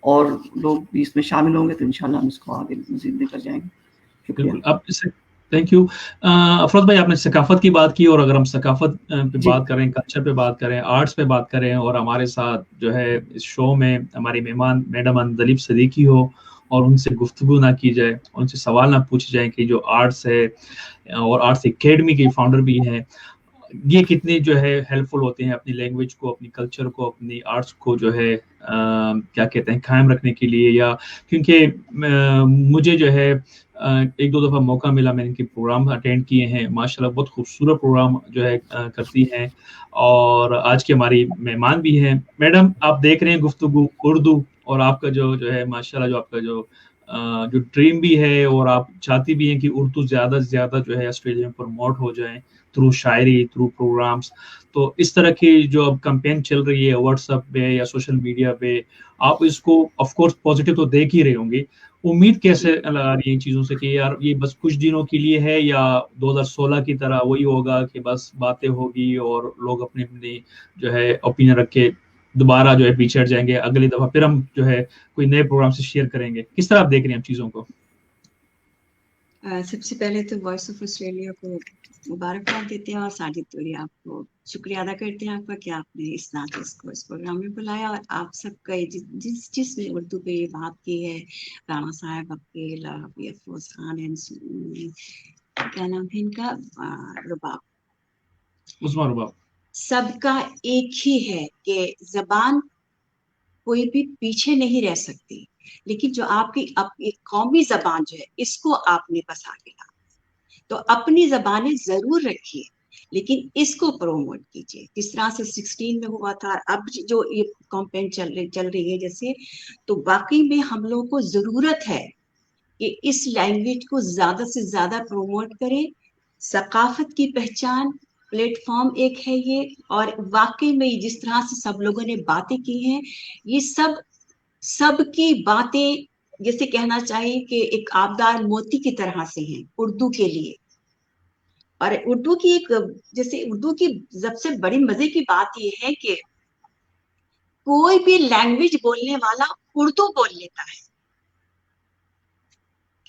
और लोग भी इसमें शामिल होंगे तो इंशाल्लाह हम इसको आगे मज़ीद लेकर जाएंगे। शुक्रिया। Thank you. अफरोज भाई, आपने सकाफत की बात की और अगर हम सकाफत पे बात करें, कल्चर पे बात करें, आर्ट्स पे बात करें और हमारे साथ जो है इस शो में हमारी मेहमान मैडम अंदलीब सदीकी हो और उनसे गुफ्तगू ना की जाए, उनसे सवाल ना पूछे जाए कि जो आर्ट्स है और आर्ट्स एकेडमी के फाउंडर भी हैं, ये कितने जो है हेल्पफुल होते हैं अपनी लैंग्वेज को, अपनी कल्चर को, अपनी आर्ट्स को जो है क्या कहते हैं कायम रखने के लिए। या क्योंकि मुझे जो है एक दो दफ़ा मौका मिला, मैंने इनके प्रोग्राम अटेंड किए हैं, माशाल्लाह बहुत खूबसूरत प्रोग्राम जो है करती हैं। और आज की हमारी मेहमान भी हैं मैडम, आप देख रहे हैं गुफ्तगू उर्दू, और आपका जो है माशाल्लाह जो आपका जो ड्रीम भी है और आप चाहती भी हैं कि उर्दू ज़्यादा से ज़्यादा जो है ऑस्ट्रेलिया में प्रमोट हो जाए थ्रू शायरी, थ्रू प्रोग्राम्स। तो इस तरह की जो अब कैंपेन चल रही है व्हाट्सएप पे या सोशल मीडिया पे, आप इसको ऑफ कोर्स पॉजिटिव तो देख ही रहे होंगे, उम्मीद कैसे लगा रही है इन चीजों से कि यार ये बस कुछ दिनों के लिए है या 2016 की तरह वही होगा कि बस बातें होगी और लोग अपने अपने जो है ओपिनियन रख के दोबारा जो है पीछे हट जाएंगे, अगली दफा फिर हम जो है कोई नए प्रोग्राम से शेयर करेंगे? किस तरह आप देख रहे हैं चीजों को? सबसे पहले तो वॉइस ऑफ ऑस्ट्रेलिया को मुबारकबाद देते हैं और साजिद तोरी आपको शुक्रिया अदा करते हैं आपका कि आपने इस नातिस को इस प्रोग्राम में बुलाया, और आप सबका जिसने उर्दू पे ये बात की है, राणा साहब, अकील, अफरोज खान एंड क्या नाम है इनका, रुबाब, उस्मान रुबाब, सबका एक ही है कि जबान कोई भी पीछे नहीं रह सकती, लेकिन जो आपकी कौमी जबान जो है इसको आपने बस आगे लाना, तो अपनी जबानें जरूर रखिए लेकिन इसको प्रमोट कीजिए। जिस तरह से 16 में हुआ था, अब जो ये कैंपेन चल रही है जैसे, तो वाकई में हम लोगों को जरूरत है कि इस लैंग्वेज को ज्यादा से ज्यादा प्रमोट करें। सकाफत की पहचान प्लेटफॉर्म एक है ये, और वाकई में जिस तरह से सब लोगों ने बातें की हैं, ये सबकी बातें जैसे कहना चाहिए कि एक आबदार मोती की तरह से हैं उर्दू के लिए। और उर्दू की उर्दू की सबसे बड़ी मजे की बात ये है कि कोई भी लैंग्वेज बोलने वाला उर्दू बोल लेता है।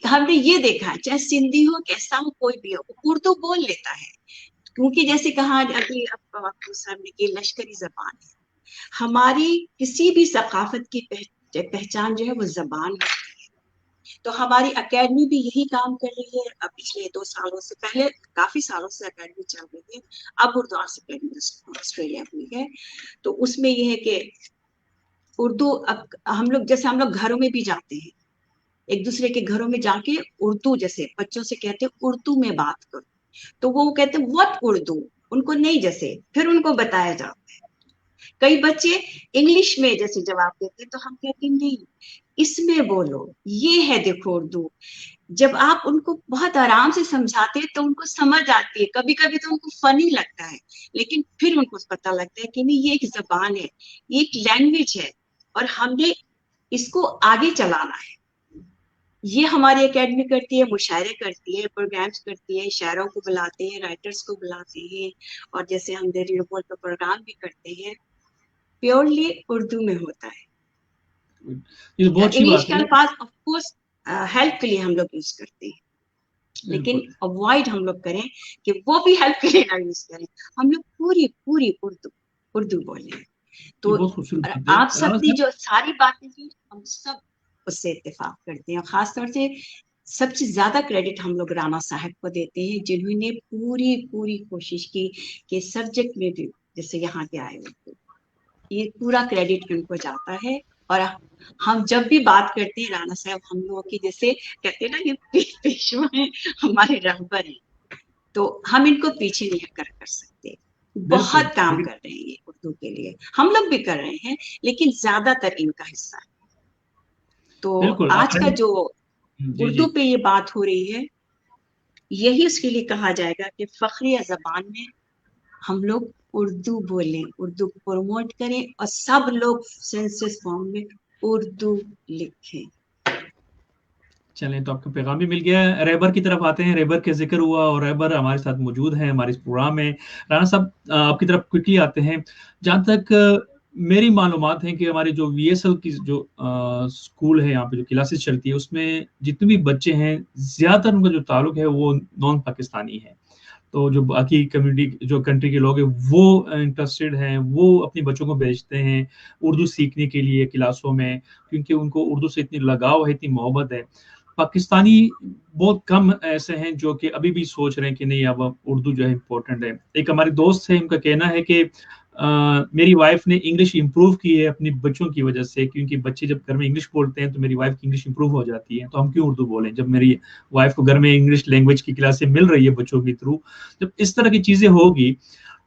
हमने ये देखा है, चाहे सिंधी हो, कैसा हो, कोई भी हो, उर्दू बोल लेता है, क्योंकि जैसे कहा अभी आपको सामने की लश्करी जबान है। हमारी किसी भी सकाफत की पहचान जो है वो जबान होती है। तो हमारी एकेडमी भी यही काम कर रही है। अब पिछले 2 सालों से, पहले काफी सालों से एकेडमी चल रही है, अब उर्दू एकेडमी ऑस्ट्रेलिया में है। तो उसमें यह है कि उर्दू, अब हम लोग घरों में भी जाते हैं, एक दूसरे के घरों में जाके उर्दू, जैसे बच्चों से कहते हैं उर्दू में बात करो, तो वो कहते हैं व्हाट उर्दू, उनको नहीं, जैसे फिर उनको बताया जाता है। कई बच्चे इंग्लिश में जैसे जवाब देते हैं, तो हम कहते हैं नहीं, इसमें बोलो, ये है देखो उर्दू। जब आप उनको बहुत आराम से समझाते हैं तो उनको समझ आती है। कभी कभी तो उनको फनी लगता है, लेकिन फिर उनको पता लगता है कि नहीं, ये एक जबान है, ये एक लैंग्वेज है, और हमने इसको आगे चलाना है। ये हमारी एकेडमी करती है, मुशायरे करती है, प्रोग्राम्स करती है, शायरों को बुलाते हैं, राइटर्स को बुलाते हैं, और जैसे हम रेडियो बोल पर प्रोग्राम भी करते हैं, प्योरली उर्दू में होता है। ये बहुत अच्छी इंग्लिश बात के है। अल्फाज ऑफ कोर्स हेल्प के लिए हम लोग यूज करते हैं, लेकिन अवॉइड हम लोग करें कि वो भी हेल्प के लिए ना यूज करें। हम लोग पूरी उर्दू बोले। तो आप सबने जो सारी बातें की, हम सब उससे इत्तेफाक करते हैं। खासतौर से सबसे ज्यादा क्रेडिट हम लोग राणा साहब को देते हैं, जिन्होंने पूरी कोशिश की कि सब्जेक्ट में भी जैसे यहाँ के आए हुए, ये पूरा क्रेडिट उनको जाता है। और हम जब भी बात करते हैं, राणा साहब हम लोगों की जैसे कहते हैं ना, ये पेशवा है, हमारे रहबर हैं, तो हम इनको पीछे नहीं कर सकते। बहुत काम कर रहे हैं ये उर्दू के लिए, हम लोग भी कर रहे हैं, लेकिन ज्यादातर इनका हिस्सा है। तो आज का जो उर्दू पे ये बात हो रही है, यही उसके लिए कहा जाएगा कि फख्रिया जबान में हम लोग उर्दू बोलें, उर्दू को प्रमोट करें, और सब लोग सेंसस फॉर्म में उर्दू लिखें। चलें, तो आपका पैगाम भी मिल गया है। रहबर की तरफ आते हैं। रहबर का जिक्र हुआ और रहबर हमारे साथ मौजूद हैं हमारे इस प्रोग्राम में। राणा साहब, आपकी तरफ क्विकली आते हैं। जहाँ तक मेरी मालूमात है कि हमारे जो VSL की जो स्कूल है, यहाँ पे जो क्लासेस चलती है, उसमें जितने भी बच्चे हैं, ज्यादातर उनका जो ताल्लुक है वो नॉन पाकिस्तानी है। तो जो बाकी कम्युनिटी, जो कंट्री के लोग हैं, वो इंटरेस्टेड हैं, वो अपने बच्चों को भेजते हैं उर्दू सीखने के लिए क्लासों में, क्योंकि उनको उर्दू से इतनी लगाव है, इतनी मोहब्बत है। पाकिस्तानी बहुत कम ऐसे हैं जो कि अभी भी सोच रहे हैं कि नहीं, अब उर्दू जो है इम्पोर्टेंट है। एक हमारे दोस्त है, उनका कहना है कि मेरी वाइफ ने इंग्लिश इम्प्रूव की है अपने बच्चों की वजह से, क्योंकि बच्चे जब घर में इंग्लिश बोलते हैं तो मेरी वाइफ की इंग्लिश इम्प्रूव हो जाती है, तो हम क्यों उर्दू बोलें जब मेरी वाइफ को घर में इंग्लिश लैंग्वेज की क्लासें मिल रही है बच्चों के थ्रू। जब इस तरह की चीजें होगी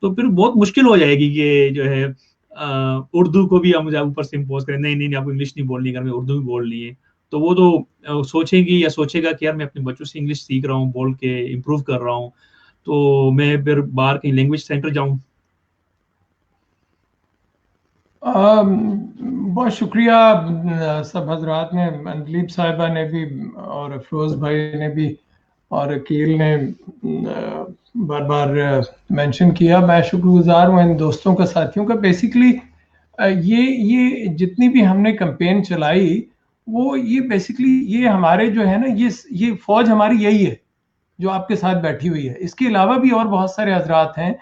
तो फिर बहुत मुश्किल हो जाएगी कि जो है उर्दू को भी हम ऊपर से इम्पोज करें, नहीं आपको इंग्लिश नहीं बोलनी, घर में उर्दू भी बोलनी है। तो वो तो सोचेगी या सोचेगा कि यार मैं अपने बच्चों से इंग्लिश सीख रहा हूँ, बोल के इम्प्रूव कर रहा हूँ, तो मैं फिर बाहर कहीं लैंग्वेज सेंटर जाऊँ। बहुत शुक्रिया सब हजरात ने, अंदलीब साहिबा ने भी और अफरोज़ भाई ने भी और अकील ने बार बार मेंशन किया। मैं शुक्रगुजार हूँ इन दोस्तों का, साथियों का। बेसिकली ये जितनी भी हमने कैंपेन चलाई वो ये बेसिकली ये हमारे जो है ना, ये फौज हमारी यही है जो आपके साथ बैठी हुई है। इसके अलावा भी और बहुत सारे हजरात हैं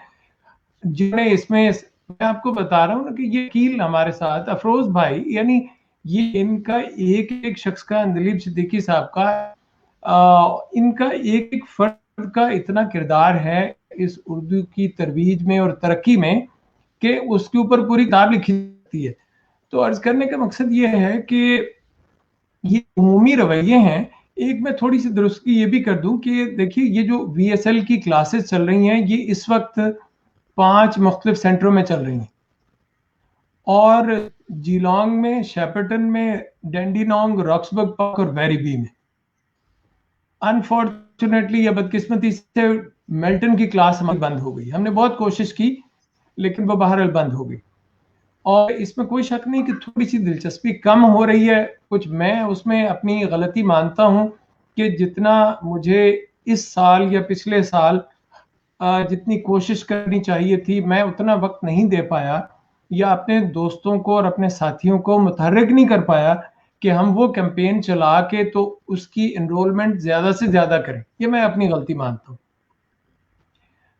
जिन्हें इसमें, मैं आपको बता रहा हूँ ना कि ये कील हमारे साथ, अफरोज भाई, यानी ये इनका एक एक शख्स का, अंदलीब सिद्दीकी साहब का, इनका एक एक फर्द का इतना किरदार है इस उर्दू की तरवीज में और तरक्की में कि उसके ऊपर पूरी किताब लिखी जाती है। तो अर्ज करने का मकसद ये है कि ये उमूमी रवैये हैं। एक मैं थोड़ी सी दुरुस्ती ये भी कर दूं कि देखिए ये जो VSL की क्लासेस चल रही हैं ये इस वक्त 5 मुख्तलिफ सेंटरों में चल रही हैं, और जीलोंग में, शेपर्टन में, डेंडीनोंग, रॉक्सबर्ग पार्क और वेरीबी में। अनफॉर्चुनेटली या बदकिस्मती से मेल्टन की क्लास हमारी बंद हो गई। हमने बहुत कोशिश की लेकिन वो बहरहाल बंद हो गई, और इसमें कोई शक नहीं कि थोड़ी सी दिलचस्पी कम हो रही है कुछ। मैं उसमें अपनी गलती मानता हूं कि जितना मुझे इस साल या पिछले साल जितनी कोशिश करनी चाहिए थी मैं उतना वक्त नहीं दे पाया, या अपने दोस्तों को और अपने साथियों को मुतहर्रिक नहीं कर पाया कि हम वो कैंपेन चला के तो उसकी एनरोलमेंट ज्यादा से ज्यादा करें। ये मैं अपनी गलती मानता हूँ।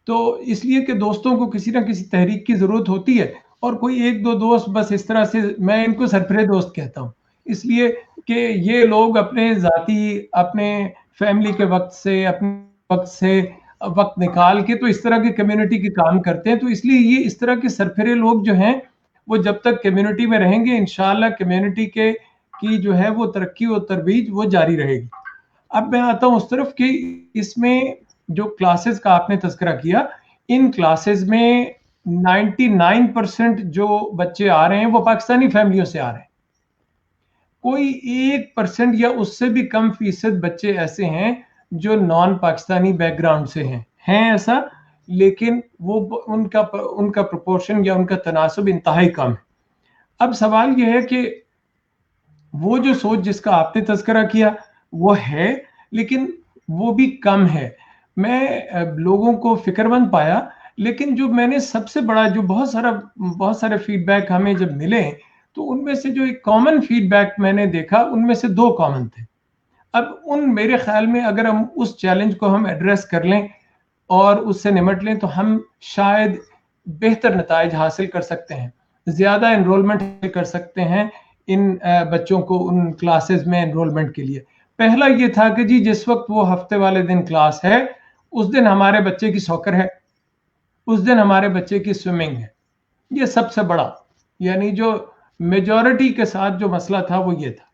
तो इसलिए कि दोस्तों को किसी ना किसी तहरीक की जरूरत होती है, और कोई एक दो दोस्त बस इस तरह से, मैं इनको सरफरे दोस्त कहता हूँ, इसलिए कि ये लोग अपने जाती, अपने फैमिली के वक्त से, अपने वक्त से वक्त निकाल के तो इस तरह की कम्युनिटी के काम करते हैं। तो इसलिए ये इस तरह के सरफरे लोग जो हैं वो जब तक कम्युनिटी में रहेंगे इंशाल्लाह कम्युनिटी के की जो है वो तरक्की और तरवीज वो जारी रहेगी। अब मैं आता हूँ उस तरफ कि इसमें जो क्लासेस का आपने तज़किरा किया, इन क्लासेस में 99% जो बच्चे आ रहे हैं वो पाकिस्तानी फैमिलियों से आ रहे हैं। कोई 1% या उससे भी कम फीसद बच्चे ऐसे हैं जो नॉन पाकिस्तानी बैकग्राउंड से हैं ऐसा, लेकिन वो उनका प्रोपोर्शन या उनका तनासब इंतहाई कम है। अब सवाल यह है कि वो जो सोच जिसका आपने तज़किरा किया वो है, लेकिन वो भी कम है। मैं लोगों को फिक्रमंद पाया, लेकिन जो मैंने सबसे बड़ा, जो बहुत सारे फीडबैक हमें जब मिले तो उनमें से जो एक कॉमन फीडबैक मैंने देखा उनमें से 2 कॉमन थे। अब मेरे ख्याल में अगर हम उस चैलेंज को हम एड्रेस कर लें और उससे निमट लें तो हम शायद बेहतर नताइज हासिल कर सकते हैं, ज्यादा एनरोलमेंट कर सकते हैं इन बच्चों को उन क्लासेस में एनरोलमेंट के लिए। पहला ये था कि जी जिस वक्त वो हफ्ते वाले दिन क्लास है उस दिन हमारे बच्चे की सॉकर है, उस दिन हमारे बच्चे की स्विमिंग है। ये सबसे बड़ा, यानी जो मेजॉरिटी के साथ जो मसला था वो ये था।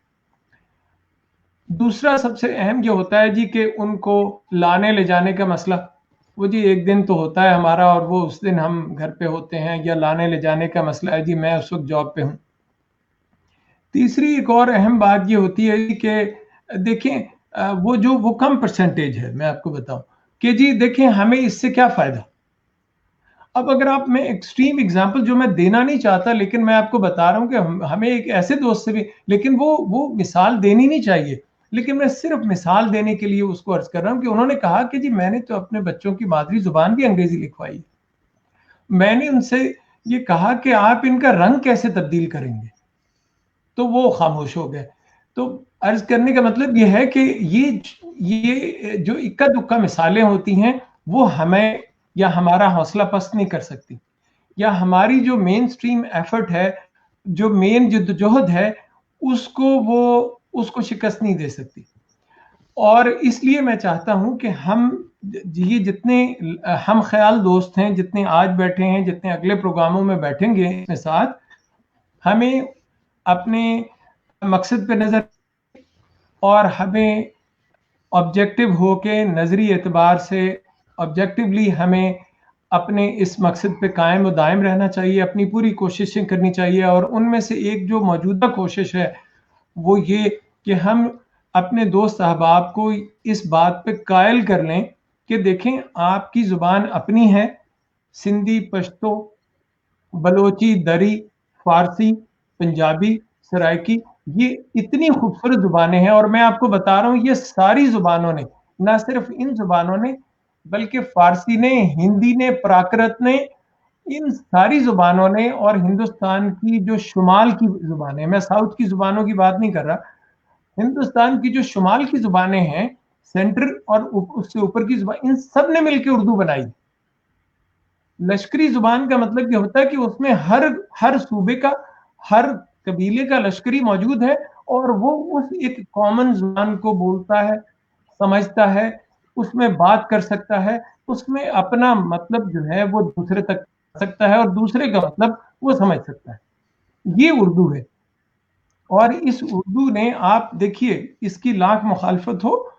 दूसरा सबसे अहम ये होता है जी कि उनको लाने ले जाने का मसला, वो जी एक दिन तो होता है हमारा और वो उस दिन हम घर पे होते हैं, या लाने ले जाने का मसला है जी मैं उस वक्त जॉब पे हूँ। तीसरी एक और अहम बात ये होती है कि देखें वो कम परसेंटेज है, मैं आपको बताऊं कि जी देखें हमें इससे क्या फायदा। अब अगर आप, मैं एक्सट्रीम एग्जांपल जो मैं देना नहीं चाहता लेकिन मैं आपको बता रहा हूं कि हमें एक ऐसे दोस्त से भी, लेकिन वो मिसाल देनी नहीं चाहिए, लेकिन मैं सिर्फ मिसाल देने के लिए उसको अर्ज कर रहा हूं कि उन्होंने कहा कि जी मैंने तो अपने बच्चों की मादरी जुबान भी अंग्रेजी लिखवाई। मैंने उनसे ये कहा कि आप इनका रंग कैसे तब्दील करेंगे, तो वो खामोश हो गए। तो अर्ज करने का मतलब यह है कि ये जो इक्का दुक्का मिसालें होती हैं वो हमें या हमारा हौसला पस्त नहीं कर सकती, या हमारी जो मेन स्ट्रीम एफर्ट है, जो मेन जद्दोजहद है, उसको शिकस्त नहीं दे सकती। और इसलिए मैं चाहता हूं कि ये जितने हम ख्याल दोस्त हैं, जितने आज बैठे हैं, जितने अगले प्रोग्रामों में बैठेंगे इसके साथ, हमें अपने मकसद पे नजर और हमें ऑब्जेक्टिव होके नजरी एतबार से ऑब्जेक्टिवली हमें अपने इस मकसद पे कायम और दायम रहना चाहिए, अपनी पूरी कोशिशें करनी चाहिए। और उनमें से एक जो मौजूदा कोशिश है वो ये कि हम अपने दोस्त अहबाब को इस बात पे कायल कर लें कि देखें आपकी ज़ुबान अपनी है, सिंधी, पश्तो, बलोची, दरी, फारसी, पंजाबी, सराइकी, ये इतनी खूबसूरत जुबानें हैं। और मैं आपको बता रहा हूँ, ये सारी जुबानों ने, ना सिर्फ इन जुबानों ने, बल्कि फारसी ने, हिंदी ने, प्राकृत ने, इन सारी जुबानों ने, और हिंदुस्तान की जो शुमाल की जुबानें, मैं साउथ की जुबानों की बात नहीं कर रहा, हिंदुस्तान की जो शुमाल की जुबानें हैं, सेंटर और उससे ऊपर की जुबान, इन सब ने मिलकर उर्दू बनाई। लश्करी जुबान का मतलब ये होता है कि उसमें हर सूबे का, हर कबीले का लश्करी मौजूद है, और वो उस एक कॉमन जुबान को बोलता है, समझता है, उसमें बात कर सकता है, उसमें अपना मतलब जो है वो दूसरे तक सकता है, और दूसरे का मतलब वो समझ सकता है। ये उर्दू है। और इस उर्दू ने, आप देखिए, इसकी लाख मुखालफत हो,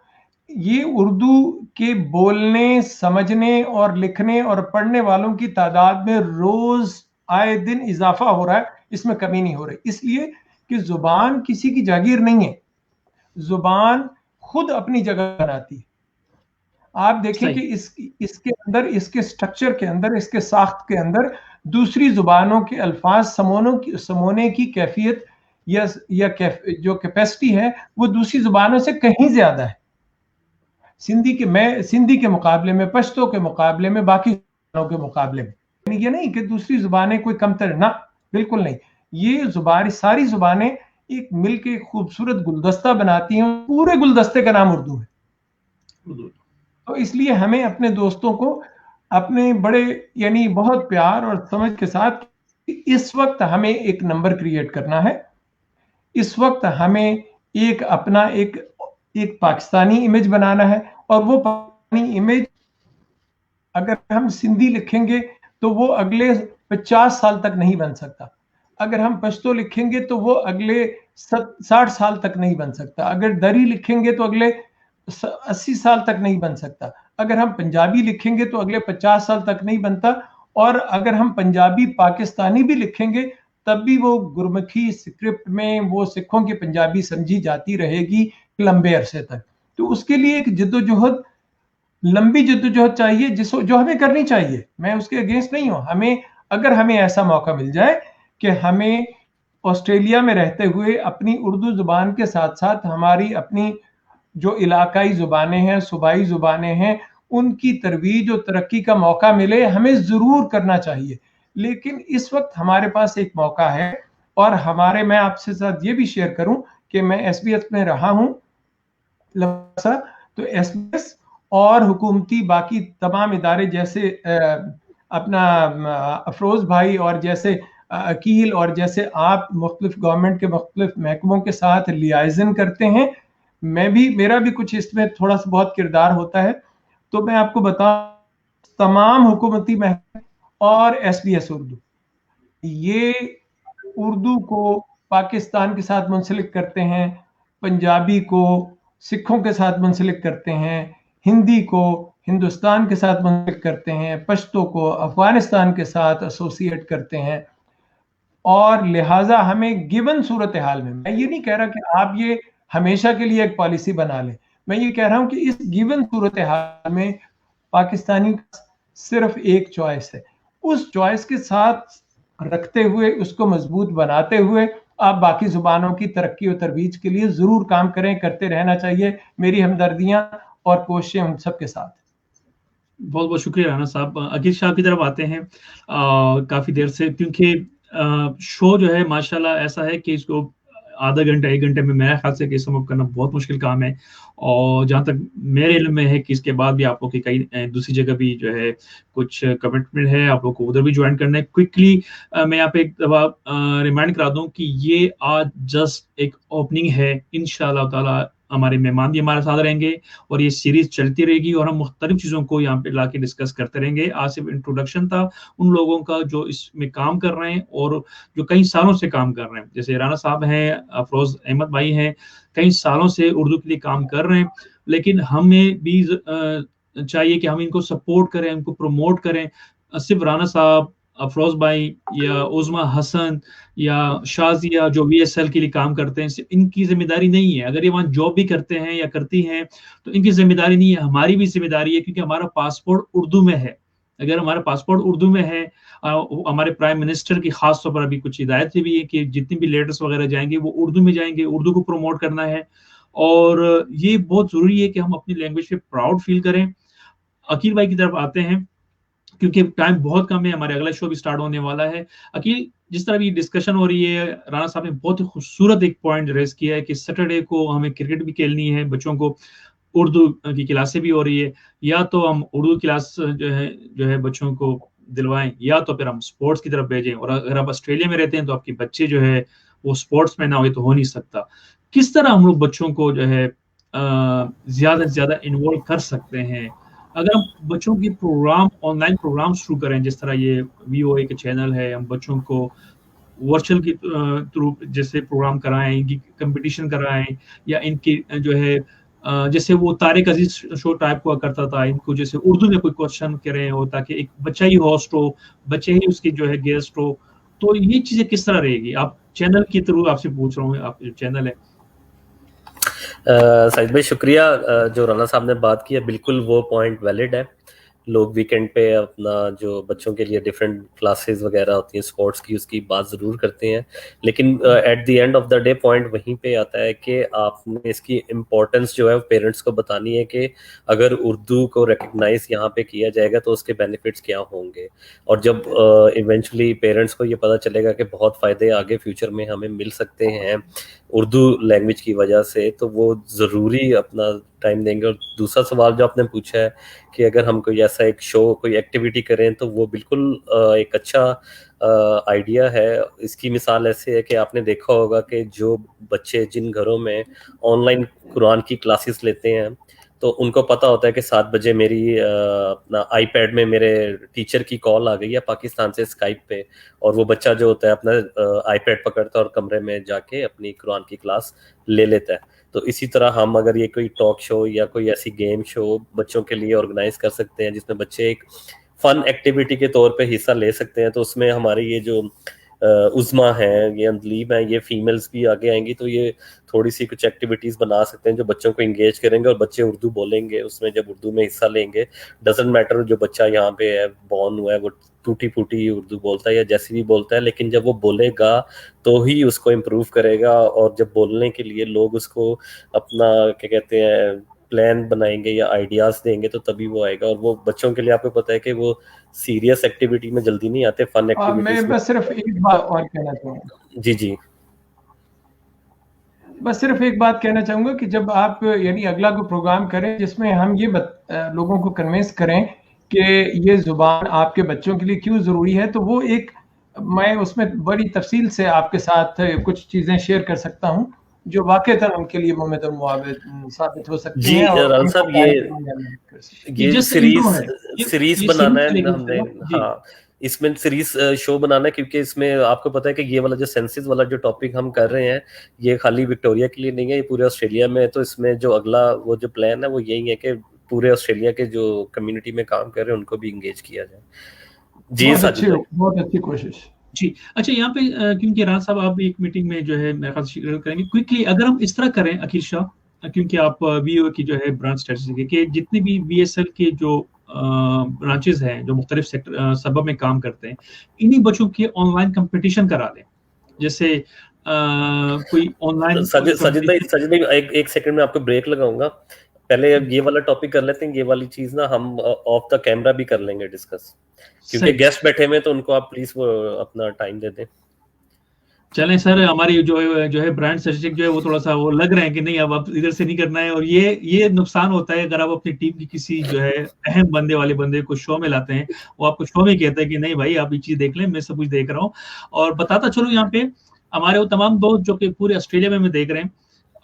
ये उर्दू के बोलने, समझने और लिखने और पढ़ने वालों की तादाद में रोज आए दिन इजाफा हो रहा है, इसमें कमी नहीं हो रही। इसलिए कि जुबान किसी की जागीर नहीं है, जुबान खुद अपनी जगह बनाती है। आप देखें कि इसके अंदर, इसके स्ट्रक्चर के अंदर, इसके साख्त के अंदर दूसरी जुबानों के अल्फाज समोने की कैफियत या जो कैपेसिटी है वो दूसरी जुबानों से कहीं ज्यादा है। सिंधी के मुकाबले में, पश्तो के मुकाबले में, बाकी जुबानों के मुकाबले में। ये नहीं कि दूसरी जुबानें कोई कमतर, ना, बिल्कुल नहीं। ये सारी जुबानें एक मिलके खूबसूरत गुलदस्ता बनाती हैं, पूरे गुलदस्ते का नाम उर्दू है। तो इसलिए हमें अपने दोस्तों को अपने बड़े यानी बहुत प्यार और समझ के साथ, इस वक्त हमें एक नंबर क्रिएट करना है। इस वक्त हमें एक अपना एक पाकिस्तानी इमेज बनाना है, और वो पाकिस्तानी इमेज अगर हम सिंधी लिखेंगे तो वो अगले 50 साल तक नहीं बन सकता। अगर हम पश्तो लिखेंगे तो वो अगले 60 साल तक नहीं बन सकता। अगर दरी लिखेंगे तो अगले 80 साल तक नहीं बन सकता। अगर हम पंजाबी लिखेंगे तो अगले 50 साल तक नहीं बनता। और अगर हम पंजाबी पाकिस्तानी भी लिखेंगे तब भी वो गुरमुखी स्क्रिप्ट में वो सिखों की पंजाबी समझी जाती रहेगी लंबे अरसे तक। तो उसके लिए एक जद्दोजहद, लंबी जद्दोजहद चाहिए, जो हमें करनी चाहिए। मैं उसके अगेंस्ट नहीं हूं। अगर हमें ऐसा मौका मिल जाए कि हमें ऑस्ट्रेलिया में रहते हुए अपनी उर्दू जुबान के साथ साथ हमारी अपनी जो इलाकाई जुबानें हैं, सूबाई जुबानें हैं, उनकी तरवीज और तरक्की का मौका मिले, हमें जरूर करना चाहिए। लेकिन इस वक्त हमारे पास एक मौका है, और मैं आपसे साथ ये भी शेयर करूं कि मैं SBS में रहा हूं, तो SBS और हुकूमती बाकी तमाम इदारे जैसे अपना अफरोज भाई और जैसे अकील और जैसे आप मुख्तलिफ गवर्नमेंट के मुख्तलिफ महकमों के साथ लियाइजन करते हैं। मेरा भी कुछ इसमें थोड़ा सा बहुत किरदार होता है। तो मैं आपको बताऊं, तमाम हुकूमती महकमे और SBS उर्दू, ये उर्दू को पाकिस्तान के साथ मुंसलिक करते हैं, पंजाबी को सिखों के साथ मुंसलिक करते हैं, हिंदी को हिंदुस्तान के साथ मुंसलिक करते हैं, पश्तो को अफगानिस्तान के साथ एसोसिएट करते हैं। और लिहाजा हमें गिवन सूरत हाल में, मैं ये नहीं कह रहा कि आप ये हमेशा के लिए एक पॉलिसी बना लें, मैं ये कह रहा हूं कि इस गिवन सूरत हाल में पाकिस्तानी सिर्फ एक चॉइस है। उस चॉइस के साथ रखते हुए, उसको मजबूत बनाते हुए, आप बाकी जुबानों की तरक्की और तरवीज के लिए जरूर काम करें, करते रहना चाहिए। मेरी हमदर्दियां और कोशिशें उन सब के साथ। बहुत बहुत शुक्रिया राना साहब। अकील साहब की तरफ आते हैं काफी देर से, क्योंकि शो जो है माशाल्लाह ऐसा है कि इसको आधा घंटा 1 घंटे में मेरे ख्याल से सम अप करना बहुत मुश्किल काम है। और जहाँ तक मेरे इल्म में है कि इसके बाद भी आप लोग की कई दूसरी जगह भी जो है कुछ कमिटमेंट है, आप लोग को उधर भी ज्वाइन करना है। क्विकली मैं यहाँ पे एक दफा रिमाइंड करा दूं कि ये आज जस्ट एक ओपनिंग है। इंशाल्लाह ताला हमारे मेहमान भी हमारे साथ रहेंगे और ये सीरीज चलती रहेगी और हम मुख्तलिफ चीज़ों को यहाँ पे लाके डिस्कस करते रहेंगे। आज सिर्फ इंट्रोडक्शन था उन लोगों का जो इसमें काम कर रहे हैं और जो कई सालों से काम कर रहे हैं। जैसे राना साहब हैं, अफरोज अहमद भाई हैं, कई सालों से उर्दू के लिए काम कर रहे हैं। लेकिन हमें भी चाहिए कि हम इनको सपोर्ट करें, इनको प्रमोट करें। सिर्फ राना साहब, अफरोज भाई या उज़मा हसन या शाजिया जो VSL के लिए काम करते हैं, इनकी जिम्मेदारी नहीं है। अगर ये वहाँ जॉब भी करते हैं या करती हैं तो इनकी जिम्मेदारी नहीं है, हमारी भी जिम्मेदारी है, क्योंकि हमारा पासपोर्ट उर्दू में है। अगर हमारा पासपोर्ट उर्दू में है, हमारे प्राइम मिनिस्टर की खास तौर पर अभी कुछ हिदायतें भी है कि जितनी भी लेटर्स वगैरह जाएंगे वो उर्दू में जाएंगे, उर्दू को प्रमोट करना है, और ये बहुत जरूरी है कि हम अपनी लैंग्वेज पे प्राउड फील करें। अकील भाई की तरफ आते हैं क्योंकि टाइम बहुत कम है, हमारे अगला शो भी स्टार्ट होने वाला है। अकील, जिस तरह ये डिस्कशन हो रही है, राणा साहब ने बहुत ही खूबसूरत एक पॉइंट रेज किया है कि सैटरडे को हमें क्रिकेट भी खेलनी है, बच्चों को उर्दू की क्लासें भी हो रही है, या तो हम उर्दू क्लास जो है बच्चों को दिलवाएं, या तो फिर हम स्पोर्ट्स की तरफ भेजें। और अगर आप ऑस्ट्रेलिया में रहते हैं तो आपके बच्चे जो है वो स्पोर्ट्स में ना हो तो हो नहीं सकता। किस तरह हम लोग बच्चों को जो है ज्यादा से ज्यादा इन्वॉल्व कर सकते हैं? अगर हम बच्चों की प्रोग्राम, ऑनलाइन प्रोग्राम शुरू करें, जिस तरह ये VOA के चैनल है, हम बच्चों को वर्चुअल की थ्रू जैसे प्रोग्राम कराएं, इनकी कंपटीशन कराएं, या इनकी जो है जैसे वो तारिक अजीज शो टाइप हुआ करता था, इनको जैसे उर्दू में कोई क्वेश्चन करें हो ताकि एक बच्चा ही होस्ट हो, बच्चे ही उसके जो है गेस्ट हो। तो ये चीजें किस तरह रहेगी? आप चैनल के थ्रू आपसे पूछ रहा हूँ, आप जो चैनल है। साहिद भाई शुक्रिया, जो राणा साहब ने बात की है बिल्कुल वो पॉइंट वैलिड है। लोग वीकेंड पे अपना जो बच्चों के लिए डिफरेंट क्लासेस वगैरह होती हैं स्पोर्ट्स की, उसकी बात ज़रूर करते हैं, लेकिन at the end of the day point वहीं पे आता है कि आपने इसकी इम्पोर्टेंस जो है वो पेरेंट्स को बतानी है कि अगर उर्दू को रिकग्नाइज यहाँ पे किया जाएगा तो उसके बेनिफिट्स क्या होंगे। और जब इवेंचुअली पेरेंट्स को ये पता चलेगा कि बहुत फ़ायदे आगे फ्यूचर में हमें मिल सकते हैं उर्दू लैंग्वेज की वजह से, तो वो ज़रूरी अपना टाइम देंगे। और दूसरा सवाल जो आपने पूछा है कि अगर हम कोई ऐसा एक शो, कोई एक्टिविटी करें, तो वो बिल्कुल एक अच्छा आइडिया है। इसकी मिसाल ऐसे है कि आपने देखा होगा कि जो बच्चे जिन घरों में ऑनलाइन कुरान की क्लासेस लेते हैं तो उनको पता होता है कि 7 बजे मेरी अपना आईपैड में मेरे टीचर की कॉल आ गई है पाकिस्तान से स्काइप पे, और वो बच्चा जो होता है अपना आईपैड पकड़ता है और कमरे में जाके अपनी कुरान की क्लास ले लेता है। तो इसी तरह हम अगर ये कोई टॉक शो या कोई ऐसी गेम शो बच्चों के लिए ऑर्गेनाइज कर सकते हैं जिसमें बच्चे एक फन एक्टिविटी के तौर पे हिस्सा ले सकते हैं, तो उसमें हमारे ये जो उज़मा हैं, ये अंदलीब हैं, ये फीमेल्स भी आगे आएंगी, तो ये थोड़ी सी कुछ एक्टिविटीज़ बना सकते हैं जो बच्चों को इंगेज करेंगे, और बच्चे उर्दू बोलेंगे उसमें, जब उर्दू में हिस्सा लेंगे, डजंट मैटर जो बच्चा यहाँ पे है बॉर्न हुआ है वो टूटी फूटी उर्दू बोलता है या जैसी भी बोलता है, लेकिन जब वो बोलेगा तो ही उसको इम्प्रूव करेगा। और जब बोलने के लिए लोग उसको अपना क्या कहते हैं प्लान बनाएंगे या आइडियाज देंगे तो तभी वो आएगा। और वो बच्चों के लिए आपको पता है कि वो सीरियस एक्टिविटी में जल्दी नहीं आते, फन एक्टिविटी। मैं बस सिर्फ एक बात और कहना चाहूँगा। जी बस सिर्फ एक बात कहना चाहूँगा कि जब आप यानी अगला कोई प्रोग्राम करें जिसमें हम ये लोगों को कन्विंस करें कि ये जुबान आपके बच्चों के लिए क्यों ज़रूरी है, तो वो एक मैं उसमें बड़ी तफसील से आपके साथ कुछ चीज़ें शेयर कर सकता हूँ जो वाकईतन उनके लिए साबित हो सकती हैं। जी राणा साहब, ये सीरीज बनाना है हमने, हाँ इसमें सीरीज शो बनाना है, क्योंकि इसमें आपको पता है कि ये वाला जो सेंसिस वाला जो टॉपिक हम कर रहे हैं ये खाली विक्टोरिया के लिए नहीं है, ये पूरे ऑस्ट्रेलिया में है। तो इसमें जो अगला वो जो प्लान है वो यही है कि पूरे ऑस्ट्रेलिया के जो कम्युनिटी में काम कर रहे हैं उनको भी इंगेज किया जाए। जी बहुत अच्छी कोशिश जी। अच्छा, यहाँ पे क्योंकि राणा साहब आप एक मीटिंग में जो है मेरे ख्याल से करेंगे क्विकली, अगर हम इस तरह करें अकील शाह, क्योंकि आप VO की जो है ब्रांच स्ट्रेटजी के जितने भी VSL के जो ब्रांचेस हैं जो मुख्तलिफ सेक्टर सबब में काम करते हैं, इन्हीं बच्चों के ऑनलाइन कंपटीशन करा दें। जैसे कोई ऑनलाइन सजिद भाई एक सेकंड में आपको ब्रेक लगाऊंगा, पहले ये वाला टॉपिक कर लेते हैं, ये वाली चीज ना हम ऑफ द कैमरा भी कर लेंगे डिस्कस, क्योंकि गेस्ट बैठे हुए तो उनको आप प्लीज वो अपना टाइम दे दें। चलें सर, हमारी जो है ब्रांड स्ट्रेटेजिक जो है वो थोड़ा सा वो लग रहा है कि नहीं अब आप इधर से नहीं करना है, और ये नुकसान होता है अगर आप अपनी टीम की किसी जो है अहम बंदे को शो में लाते हैं, वो आपको शो में कहता है कि नहीं भाई आप ये चीज देख लें, मैं सब कुछ देख रहा हूँ। और बताता चलो यहाँ पे हमारे वो तमाम दोस्त जो कि पूरे ऑस्ट्रेलिया में देख रहे हैं,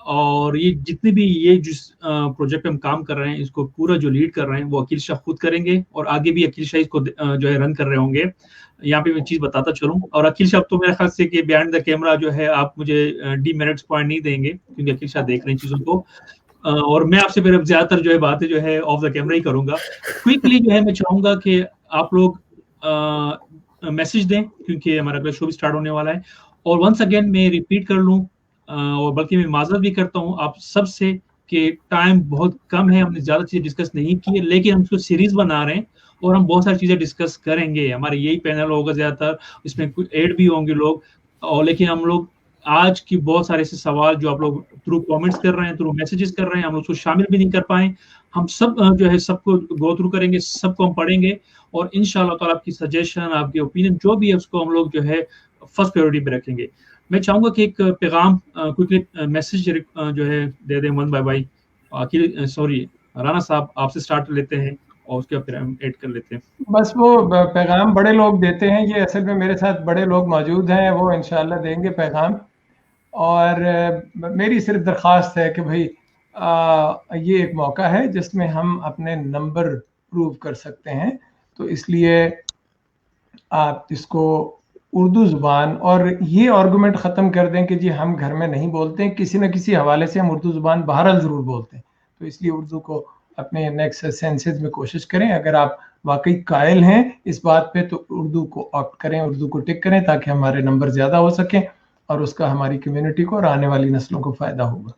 और ये जितने भी ये जिस प्रोजेक्ट पे हम काम कर रहे हैं इसको पूरा जो लीड कर रहे हैं वो अकील शाह खुद करेंगे, और आगे भी अकील शाह इसको जो है रन कर रहे होंगे। यहाँ पे मैं चीज बताता चलूं, और अकील शाह तो मेरे ख्याल से कि बिहाइंड द कैमरा जो है आप मुझे डीमेरिट्स पॉइंट नहीं देंगे, क्योंकि अकील शाह देख रहे हैं चीजों को, और मैं आपसे फिर ज्यादातर जो है बातें जो है ऑफ द कैमरा ही करूंगा। क्विकली जो है मैं चाहूंगा कि आप लोग मैसेज दें, क्योंकि हमारा अगला शो भी स्टार्ट होने वाला है। और वंस अगेन मैं रिपीट कर लूं, और बल्कि मैं माजरत भी करता हूँ आप सबसे कि टाइम बहुत कम है, हमने ज्यादा चीजें डिस्कस नहीं की है, लेकिन हम इसको सीरीज बना रहे हैं और हम बहुत सारी चीज़ें डिस्कस करेंगे। हमारे यही पैनल होगा ज़्यादातर, इसमें कुछ ऐड भी होंगे लोग, और लेकिन हम लोग आज की बहुत सारे ऐसे सवाल जो आप लोग थ्रू कमेंट्स कर रहे हैं, थ्रू मैसेजेस कर रहे हैं, हम लोग उसको शामिल भी नहीं कर पाए। हम सब जो है सबको गो थ्रू करेंगे, सबको हम पढ़ेंगे, और इंशाल्लाह ताला आपकी सजेशन, आपके ओपिनियन जो भी है उसको हम लोग जो है फर्स्ट प्रायोरिटी पे रखेंगे। मैं चाहूंगा कि एक पैगाम क्विकली मैसेज जो है दे दें मन भाई। सॉरी राना साहब, आपसे स्टार्ट लेते हैं और उसके बाद फिर हम ऐड कर लेते हैं। बस वो पैगाम बड़े लोग देते हैं, ये असल में मेरे साथ बड़े लोग मौजूद हैं, वो इंशाल्लाह देंगे पैगाम। और मेरी सिर्फ दरख्वास्त है कि भाई ये एक मौका है जिसमें हम अपने नंबर प्रूव कर सकते हैं, तो इसलिए आप इसको उर्दू ज़ुबान, और ये आर्गूमेंट ख़त्म कर दें कि जी हम घर में नहीं बोलते हैं, किसी न किसी हवाले से हम उर्दू ज़ुबान बहरहाल ज़रूर बोलते हैं, तो इसलिए उर्दू को अपने नेक्स्ट सेंसेस में कोशिश करें। अगर आप वाकई कायल हैं इस बात पे तो उर्दू को ऑप्ट करें, उर्दू को टिक करें, ताकि हमारे नंबर ज़्यादा हो सकें और उसका हमारी कम्युनिटी को और आने वाली नस्लों को फ़ायदा होगा।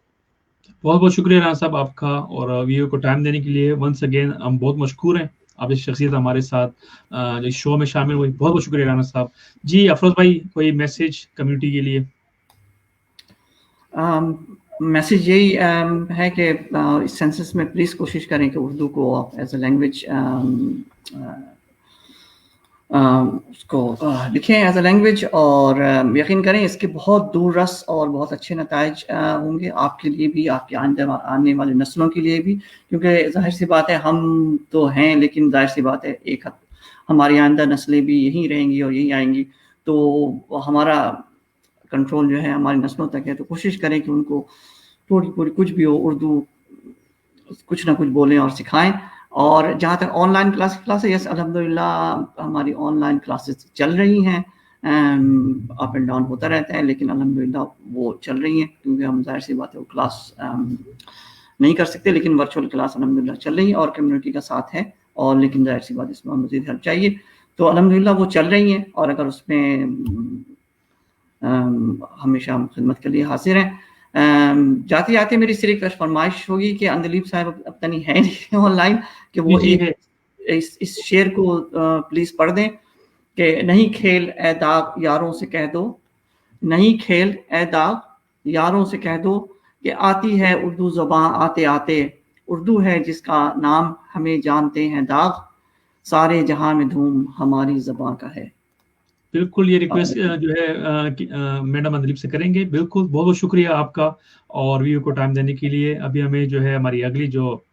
बहुत बहुत शुक्रिया राना साहब आपका, और वीडियो को टाइम देने के लिए वंस अगेन हम बहुत मशकूर हैं। आप इस शख्सियत हमारे साथ इस शो में शामिल हुई, बहुत बहुत शुक्रिया राना साहब जी। अफरोज भाई, कोई मैसेज कम्युनिटी के लिए? मैसेज यही है कि इस सेंसस में प्लीज़ कोशिश करें कि उर्दू को आप एज ए लैंग्वेज उसको लिखें एज ए लैंग्वेज, और यकीन करें इसके बहुत दूर रस और बहुत अच्छे नताइज होंगे आपके लिए भी, आपके आने वाली नस्लों के लिए भी, क्योंकि जाहिर सी बात है हम तो हैं, लेकिन जाहिर सी बात है एक हमारी आइंदा नस्लें भी यहीं रहेंगी और यहीं आएंगी, तो हमारा कंट्रोल जो है हमारी नस्लों तक है। तो कोशिश करें कि उनको थोड़ी पूरी कुछ भी हो उर्दू कुछ ना कुछ बोलें और सिखाएं। और जहाँ तक ऑनलाइन क्लासेस, यस अल्हम्दुलिल्लाह हमारी ऑनलाइन क्लासेस चल रही हैं, अप एंड डाउन होता रहता है, लेकिन अल्हम्दुलिल्लाह वो चल रही हैं, क्योंकि हम जाहिर सी बात है वो क्लास नहीं कर सकते, लेकिन वर्चुअल क्लास अल्हम्दुलिल्लाह चल रही है और कम्युनिटी का साथ है, और लेकिन जाहिर सी बात इसमें मज़ीद हेल्प चाहिए, तो अल्हम्दुलिल्लाह वो चल रही हैं, और अगर उसमें हमेशा हम खिदमत के लिए हाजिर हैं। जाते जाते मेरी सिर्फ फरमाइश होगी कि अंदलीब साहब अब तनी है नहीं ऑनलाइन, कि वो इस शेर को प्लीज़ पढ़ दें कि नहीं खेल ए दाग यारों से कह दो, नहीं खेल ए दाग यारों से कह दो, कि आती है उर्दू ज़बान आते आते, उर्दू है जिसका नाम हमें जानते हैं दाग, सारे जहां में धूम हमारी ज़बान का है। बिल्कुल, ये रिक्वेस्ट जो है मैडम अंदलीब से करेंगे। बिल्कुल, बहुत बहुत शुक्रिया आपका और वीडियो को टाइम देने के लिए। अभी हमें जो है हमारी अगली जो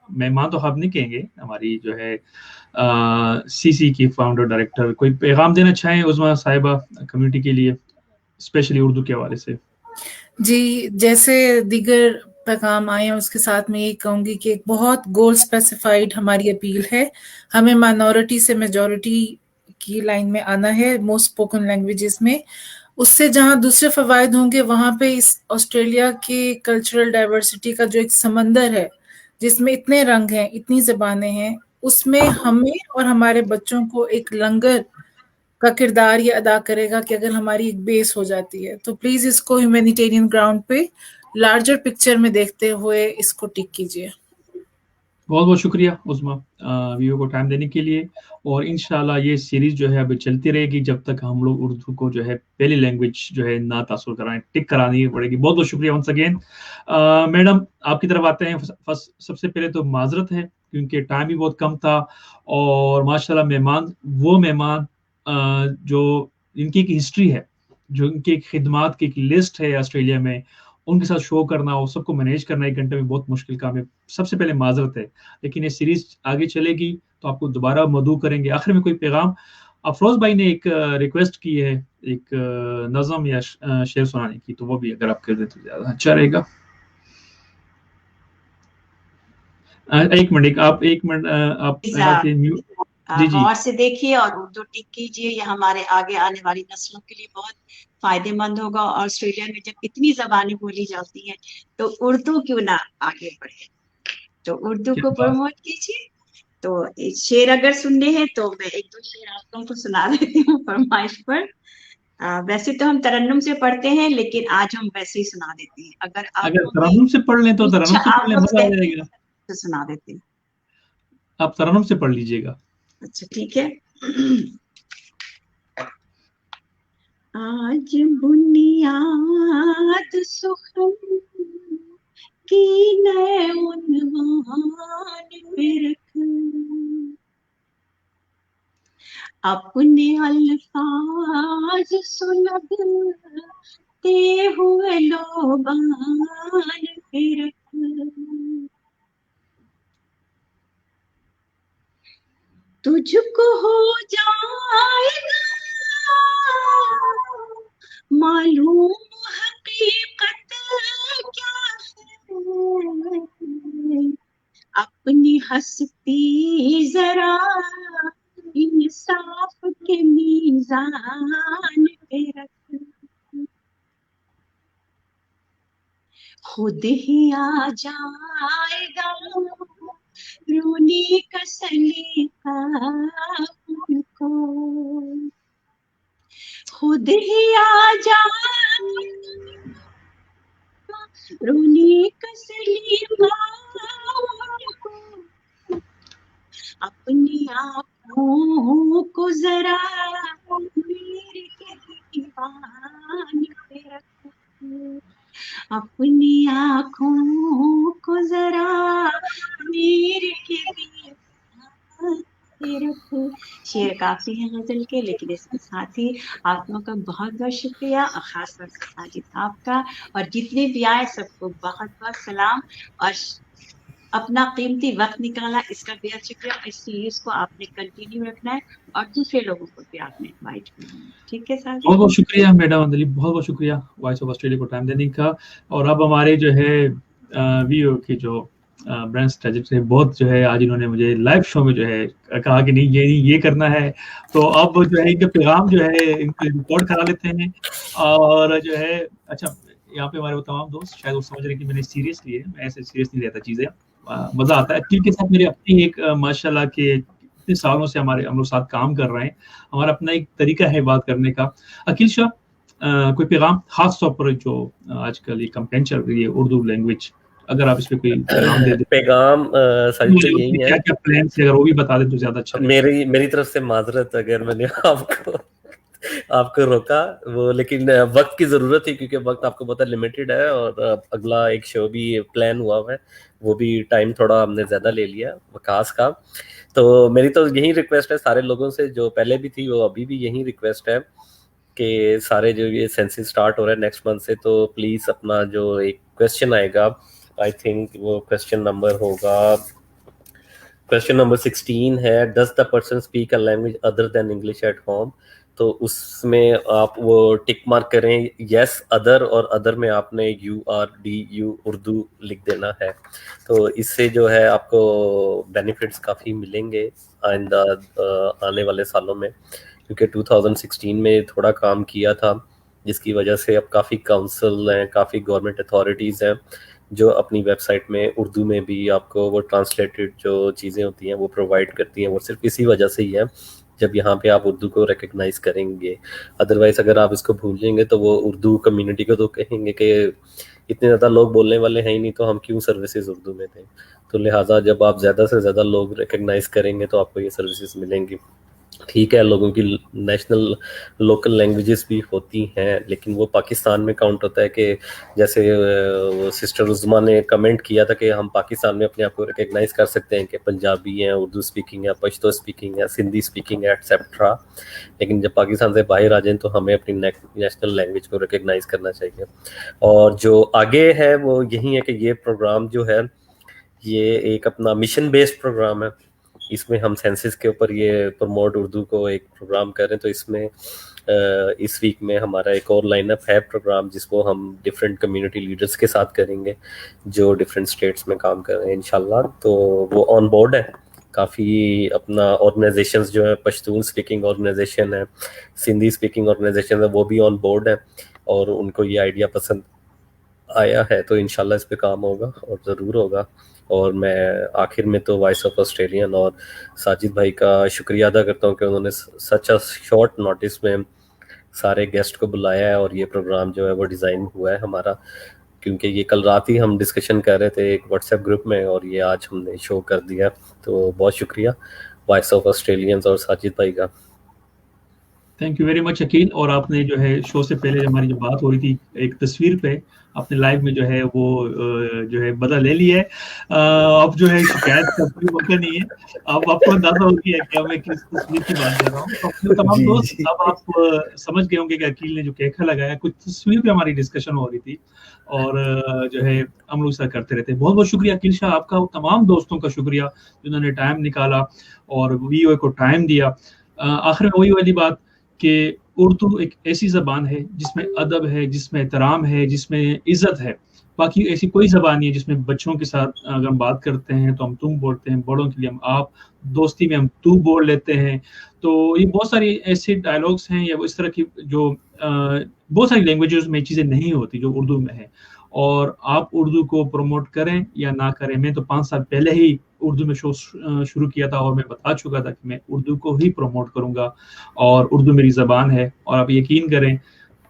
मेहमान तो हम नहीं कहेंगे, हमारी जो है सीसी की फाउंडर डायरेक्टर, कोई पैगाम देना चाहें उस्मा साहिबा कम्युनिटी के लिए, स्पेशली उर्दू के हवाले से? जी, जैसे दीगर पैगाम आए हैं उसके साथ में ये कहूँगी कि एक बहुत गोल स्पेसिफाइड हमारी अपील है। हमें माइनॉरिटी से मेजॉरिटी की लाइन में आना है मोस्ट स्पोकन लैंग्वेजेस में। उससे जहाँ दूसरे फवायद होंगे, वहाँ पे इस ऑस्ट्रेलिया के कल्चरल डाइवर्सिटी का जो एक समंदर है जिसमें इतने रंग हैं, इतनी ज़बानें हैं, उसमें हमें और हमारे बच्चों को एक लंगर का किरदार ये अदा करेगा कि अगर हमारी एक बेस हो जाती है, तो प्लीज इसको ह्यूमैनिटेरियन ग्राउंड पे लार्जर पिक्चर में देखते हुए इसको टिक कीजिए। बहुत बहुत शुक्रिया उस्मा वीडियो को टाइम देने के लिए, और इंशाल्लाह ये सीरीज जो है अभी चलती रहेगी जब तक हम लोग उर्दू को जो है पहली लैंग्वेज जो है ना तासुर कराएं, टिक करानी पड़ेगी। बहुत बहुत शुक्रिया वंस अगेन। मैडम आपकी तरफ आते हैं। सबसे पहले तो माजरत है क्योंकि टाइम भी बहुत कम था, और माशाल्लाह मेहमान जो इनकी एक हिस्ट्री है, जो इनकी एक खिदमात की एक लिस्ट है ऑस्ट्रेलिया में, उनके साथ शो करना और सबको मैनेज करना एक घंटे में बहुत मुश्किल काम है। सबसे पहले माजरत है, लेकिन ये सीरीज आगे चलेगी तो आपको दोबारा मदऊ करेंगे। आखिर में कोई पैगाम? अफरोज भाई ने एक रिक्वेस्ट की है एक नज़म या शेर सुनाने की, तो वो भी अगर आप कर दें तो ज्यादा अच्छा रहेगा। एक मिनट आप जी जी और से देखिए और उर्दू टिक कीजिए, ये हमारे आगे आने वाली नस्लों के लिए बहुत फायदेमंद होगा। ऑस्ट्रेलिया में जब इतनी ज़बानें बोली जाती हैं तो उर्दू क्यों ना आगे बढ़े, तो उर्दू को प्रमोट कीजिए। तो शेर अगर सुनने हैं तो मैं एक दो शेर आप लोगों को सुना देती हूँ फरमाइश पर। वैसे तो हम तरन्नुम से पढ़ते हैं, लेकिन आज हम वैसे ही सुना देते हैं। अगर तरन्नुम से पढ़ लें तो तरन्नुम से पढ़ लें, मजा आ जाएगा। तो सुना देते हैं। आप तरन्नुम से पढ़ लीजिएगा। अच्छा ठीक है। आज बुनियाद सुखन की नए उन्वान पे रख, अपने अल्फाज सुलगते हुए लोबान पे रख, तुझको हो जाएगा मालूम हकीकत क्या है, अपनी हस्ती जरा इंसाफ के मीज़ान पे रख, खुद ही आ जाएगा रोने का सलीका उनको, खुद ही आ जाएगा रोने का सलीका उनको, अपनी आँखों को जरा मेरे के दीवान पे रख, अपनी आँखों को जरा मेरे के दीवान पे रख। शेर काफी है गजल के, लेकिन इसके साथ ही आप लोगों का बहुत बहुत शुक्रिया, और खास तौर से साजिद आपका, और जितने भी आए सबको बहुत बहुत सलाम, और अपना कीमती वक्त निकाला, इसका बेहद शुक्रिया। इस सीरीज को आपने कंटिन्यू रखना है और दूसरे लोगों को भी आपने इनवाइट करना है, ठीक है सर? बहुत बहुत शुक्रिया मैडम अंजलि, बहुत बहुत शुक्रिया वॉइस ऑफ ऑस्ट्रेलिया को टाइम देने का। और अब हमारे जो है वीओ की जो ब्रांड स्ट्रेटजिस्ट है, बहुत जो है आज इन्होंने मुझे लाइव शो में जो है कहा कि नहीं ये करना है, तो अब जो है इनके पैगाम जो है इनको रिकॉर्ड करा लेते हैं। और जो है अच्छा, यहाँ पे हमारे वो तमाम दोस्त शायद वो समझ रहे हैं कि मैंने सीरियसली है, मैं ऐसे सीरियस नहीं रहता चीजें, मजा आता है। अकील के साथ मेरे अपनी एक माशाल्लाह के इतने सालों से हम लोग साथ काम कर रहे हैं, हमारा अपना एक तरीका है बात करने का। अकील शाह, कोई पैगाम खास तौर पर जो आजकल ये कैंपेन चल रही है उर्दू लैंग्वेज, अगर आप इस पे कोई पैगाम दे दें। पैगाम साजिद तो यही है, क्या प्लान है, अगर वो भी बता दें तो ज्यादा अच्छा। मेरी तरफ से माजरत अगर मैंने आपको रोका वो, लेकिन वक्त की जरूरत है, क्योंकि वक्त आपको पता लिमिटेड है, और अगला एक शो भी प्लान हुआ है, वो भी टाइम थोड़ा हमने ज्यादा ले लिया वकास का। तो मेरी तो यही रिक्वेस्ट है सारे लोगों से, जो पहले भी थी वो अभी भी यही रिक्वेस्ट है कि सारे जो ये सेंसस स्टार्ट हो रहा है नेक्स्ट मंथ से, तो प्लीज अपना जो एक क्वेश्चन आएगा, आई थिंक वो क्वेश्चन नंबर 16 है, does the person speak a language other than English at home. तो उसमें आप वो टिक मार्क करें यस अदर, और अदर में आपने URDU उर्दू लिख देना है। तो इससे जो है आपको बेनिफिट्स काफ़ी मिलेंगे आइंदा आने वाले सालों में, क्योंकि 2016 में थोड़ा काम किया था, जिसकी वजह से अब काफ़ी काउंसिल हैं, काफ़ी गवर्नमेंट अथॉरिटीज़ हैं जो अपनी वेबसाइट में उर्दू में भी आपको वो ट्रांसलेटेड जो चीज़ें होती हैं वो प्रोवाइड करती हैं। वो सिर्फ इसी वजह से ही है जब यहाँ पे आप उर्दू को रिकग्नाइज करेंगे, अदरवाइज अगर आप इसको भूल जाएंगे तो वो उर्दू कम्युनिटी को तो कहेंगे कि इतने ज़्यादा लोग बोलने वाले हैं ही नहीं, तो हम क्यों सर्विसेज उर्दू में दें। तो लिहाजा जब आप ज़्यादा से ज़्यादा लोग रिकग्नाइज करेंगे तो आपको ये सर्विसेज मिलेंगी। ठीक है, लोगों की नेशनल लोकल लैंग्वेजेस भी होती हैं, लेकिन वो पाकिस्तान में काउंट होता है कि जैसे सिस्टर उज़मा ने कमेंट किया था कि हम पाकिस्तान में अपने आप को रिकग्नाइज कर सकते हैं कि पंजाबी हैं, उर्दू स्पीकिंग है, पश्तो स्पीकिंग है, सिंधी स्पीकिंग है, एटसेट्रा। लेकिन जब पाकिस्तान से बाहर आ जाएं तो हमें अपनी नेशनल लैंग्वेज को रिकग्नाइज करना चाहिए। और जो आगे है वो यही है कि ये प्रोग्राम जो है ये एक अपना मिशन बेस्ड प्रोग्राम है। इसमें हम सेंसस के ऊपर ये प्रमोट उर्दू को एक प्रोग्राम कर रहे हैं। तो इसमें इस वीक में हमारा एक और लाइनअप है प्रोग्राम, जिसको हम डिफरेंट कम्युनिटी लीडर्स के साथ करेंगे जो डिफरेंट स्टेट्स में काम कर रहे हैं इंशाल्लाह। तो वो ऑन बोर्ड है, काफ़ी अपना ऑर्गेनाइजेशंस जो है, पश्तून स्पीकिंग ऑर्गेनाइजेशन है, सिंधी स्पीकिंग ऑर्गेनाइजेशन है, वो भी ऑन बोर्ड है और उनको ये आइडिया पसंद आया है। तो इंशाल्लाह इस पे काम होगा और ज़रूर होगा। और मैं आखिर में तो वॉइस ऑफ ऑस्ट्रेलियन और साजिद भाई का शुक्रिया अदा करता हूँ कि उन्होंने सच अ शॉर्ट नोटिस में सारे गेस्ट को बुलाया है और ये प्रोग्राम जो है वो डिज़ाइन हुआ है हमारा, کیونکہ یہ کل رات ہی ہم ڈسکشن کر رہے تھے ایک واٹس ایپ گروپ میں اور یہ آج ہم نے شو کر دیا. تو بہت شکریہ وائس آف آسٹریلینز اور ساجد بھائی کا. Thank you very much Aqeel. اور آپ نے جو ہے شو سے پہلے ہماری جو بات ہو رہی تھی ایک تصویر پہ آپ نے لائیو میں جو ہے وہ جو ہے بدلا لے لیا ہے. اب جو ہے شکایت کا کوئی موقع نہیں ہے. اب آپ کو اندازہ ہو گیا کہ میں کس تصویر کی بات کر رہا ہوں. تو اپنے تمام دوست اب آپ سمجھ گئے ہوں گے کہ عقیل نے جو کیکھا لگایا کچھ تصویر پہ ہماری ڈسکشن ہو رہی تھی اور جو ہے ہم لوگ ایسا کرتے رہتے ہیں. بہت بہت شکریہ عقیل شاہ آپ کا, تمام دوستوں کا شکریہ جنہوں نے ٹائم نکالا اور وی او اے کو ٹائم دیا. آخر میں وہی والی بات کہ اردو ایک ایسی زبان ہے جس میں ادب ہے, جس میں احترام ہے, جس میں عزت ہے. باقی ایسی کوئی زبان نہیں ہے جس میں بچوں کے ساتھ اگر ہم بات کرتے ہیں تو ہم تم بولتے ہیں, بڑوں کے لیے ہم آپ, دوستی میں ہم تو بول لیتے ہیں. تو یہ بہت ساری ایسے ڈائلاگس ہیں یا اس طرح کی جو بہت ساری لینگویجز میں چیزیں نہیں ہوتی جو اردو میں ہے. اور آپ اردو کو پروموٹ کریں یا نہ کریں, میں تو 5 سال پہلے ہی اردو میں شو شروع کیا تھا اور میں بتا چکا تھا کہ میں اردو کو ہی پروموٹ کروں گا اور اردو میری زبان ہے. اور آپ یقین کریں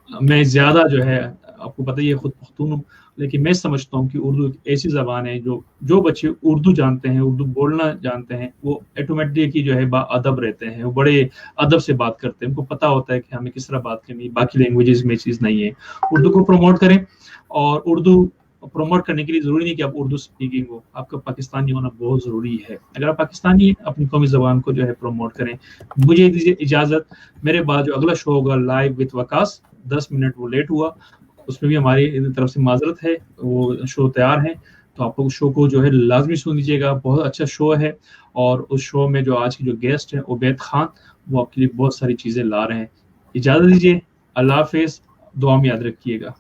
میں زیادہ جو ہے آپ کو پتہ ہی ہے خود پختون ہوں, لیکن میں سمجھتا ہوں کہ اردو ایک ایسی زبان ہے جو بچے اردو جانتے ہیں, اردو بولنا جانتے ہیں, وہ آٹومیٹکلی جو ہے با ادب رہتے ہیں, وہ بڑے ادب سے بات کرتے ہیں, ان کو پتہ ہوتا ہے کہ ہمیں کس طرح بات کرنی ہے. باقی لینگویجز میں چیز نہیں ہے. اردو کو پروموٹ کریں, اور اردو پروموٹ کرنے کے لیے ضروری نہیں کہ آپ اردو اسپیکنگ ہو, آپ کا پاکستانی ہونا بہت ضروری ہے. اگر آپ پاکستانی ہیں اپنی قومی زبان کو جو ہے پروموٹ کریں. مجھے دیجیے اجازت, میرے بعد جو اگلا شو ہوگا لائیو وتھ وکاس, 10 منٹ وہ لیٹ ہوا, اس میں بھی ہماری طرف سے معذرت ہے. وہ شو تیار ہیں تو آپ لوگ شو کو جو ہے لازمی سن لیجیے گا, بہت اچھا شو ہے. اور اس شو میں جو آج کی جو گیسٹ ہیں عبید خان, وہ آپ کے لیے بہت ساری چیزیں لا رہے ہیں. اجازت دیجیے, اللہ حافظ, دعا میں یاد رکھیے گا.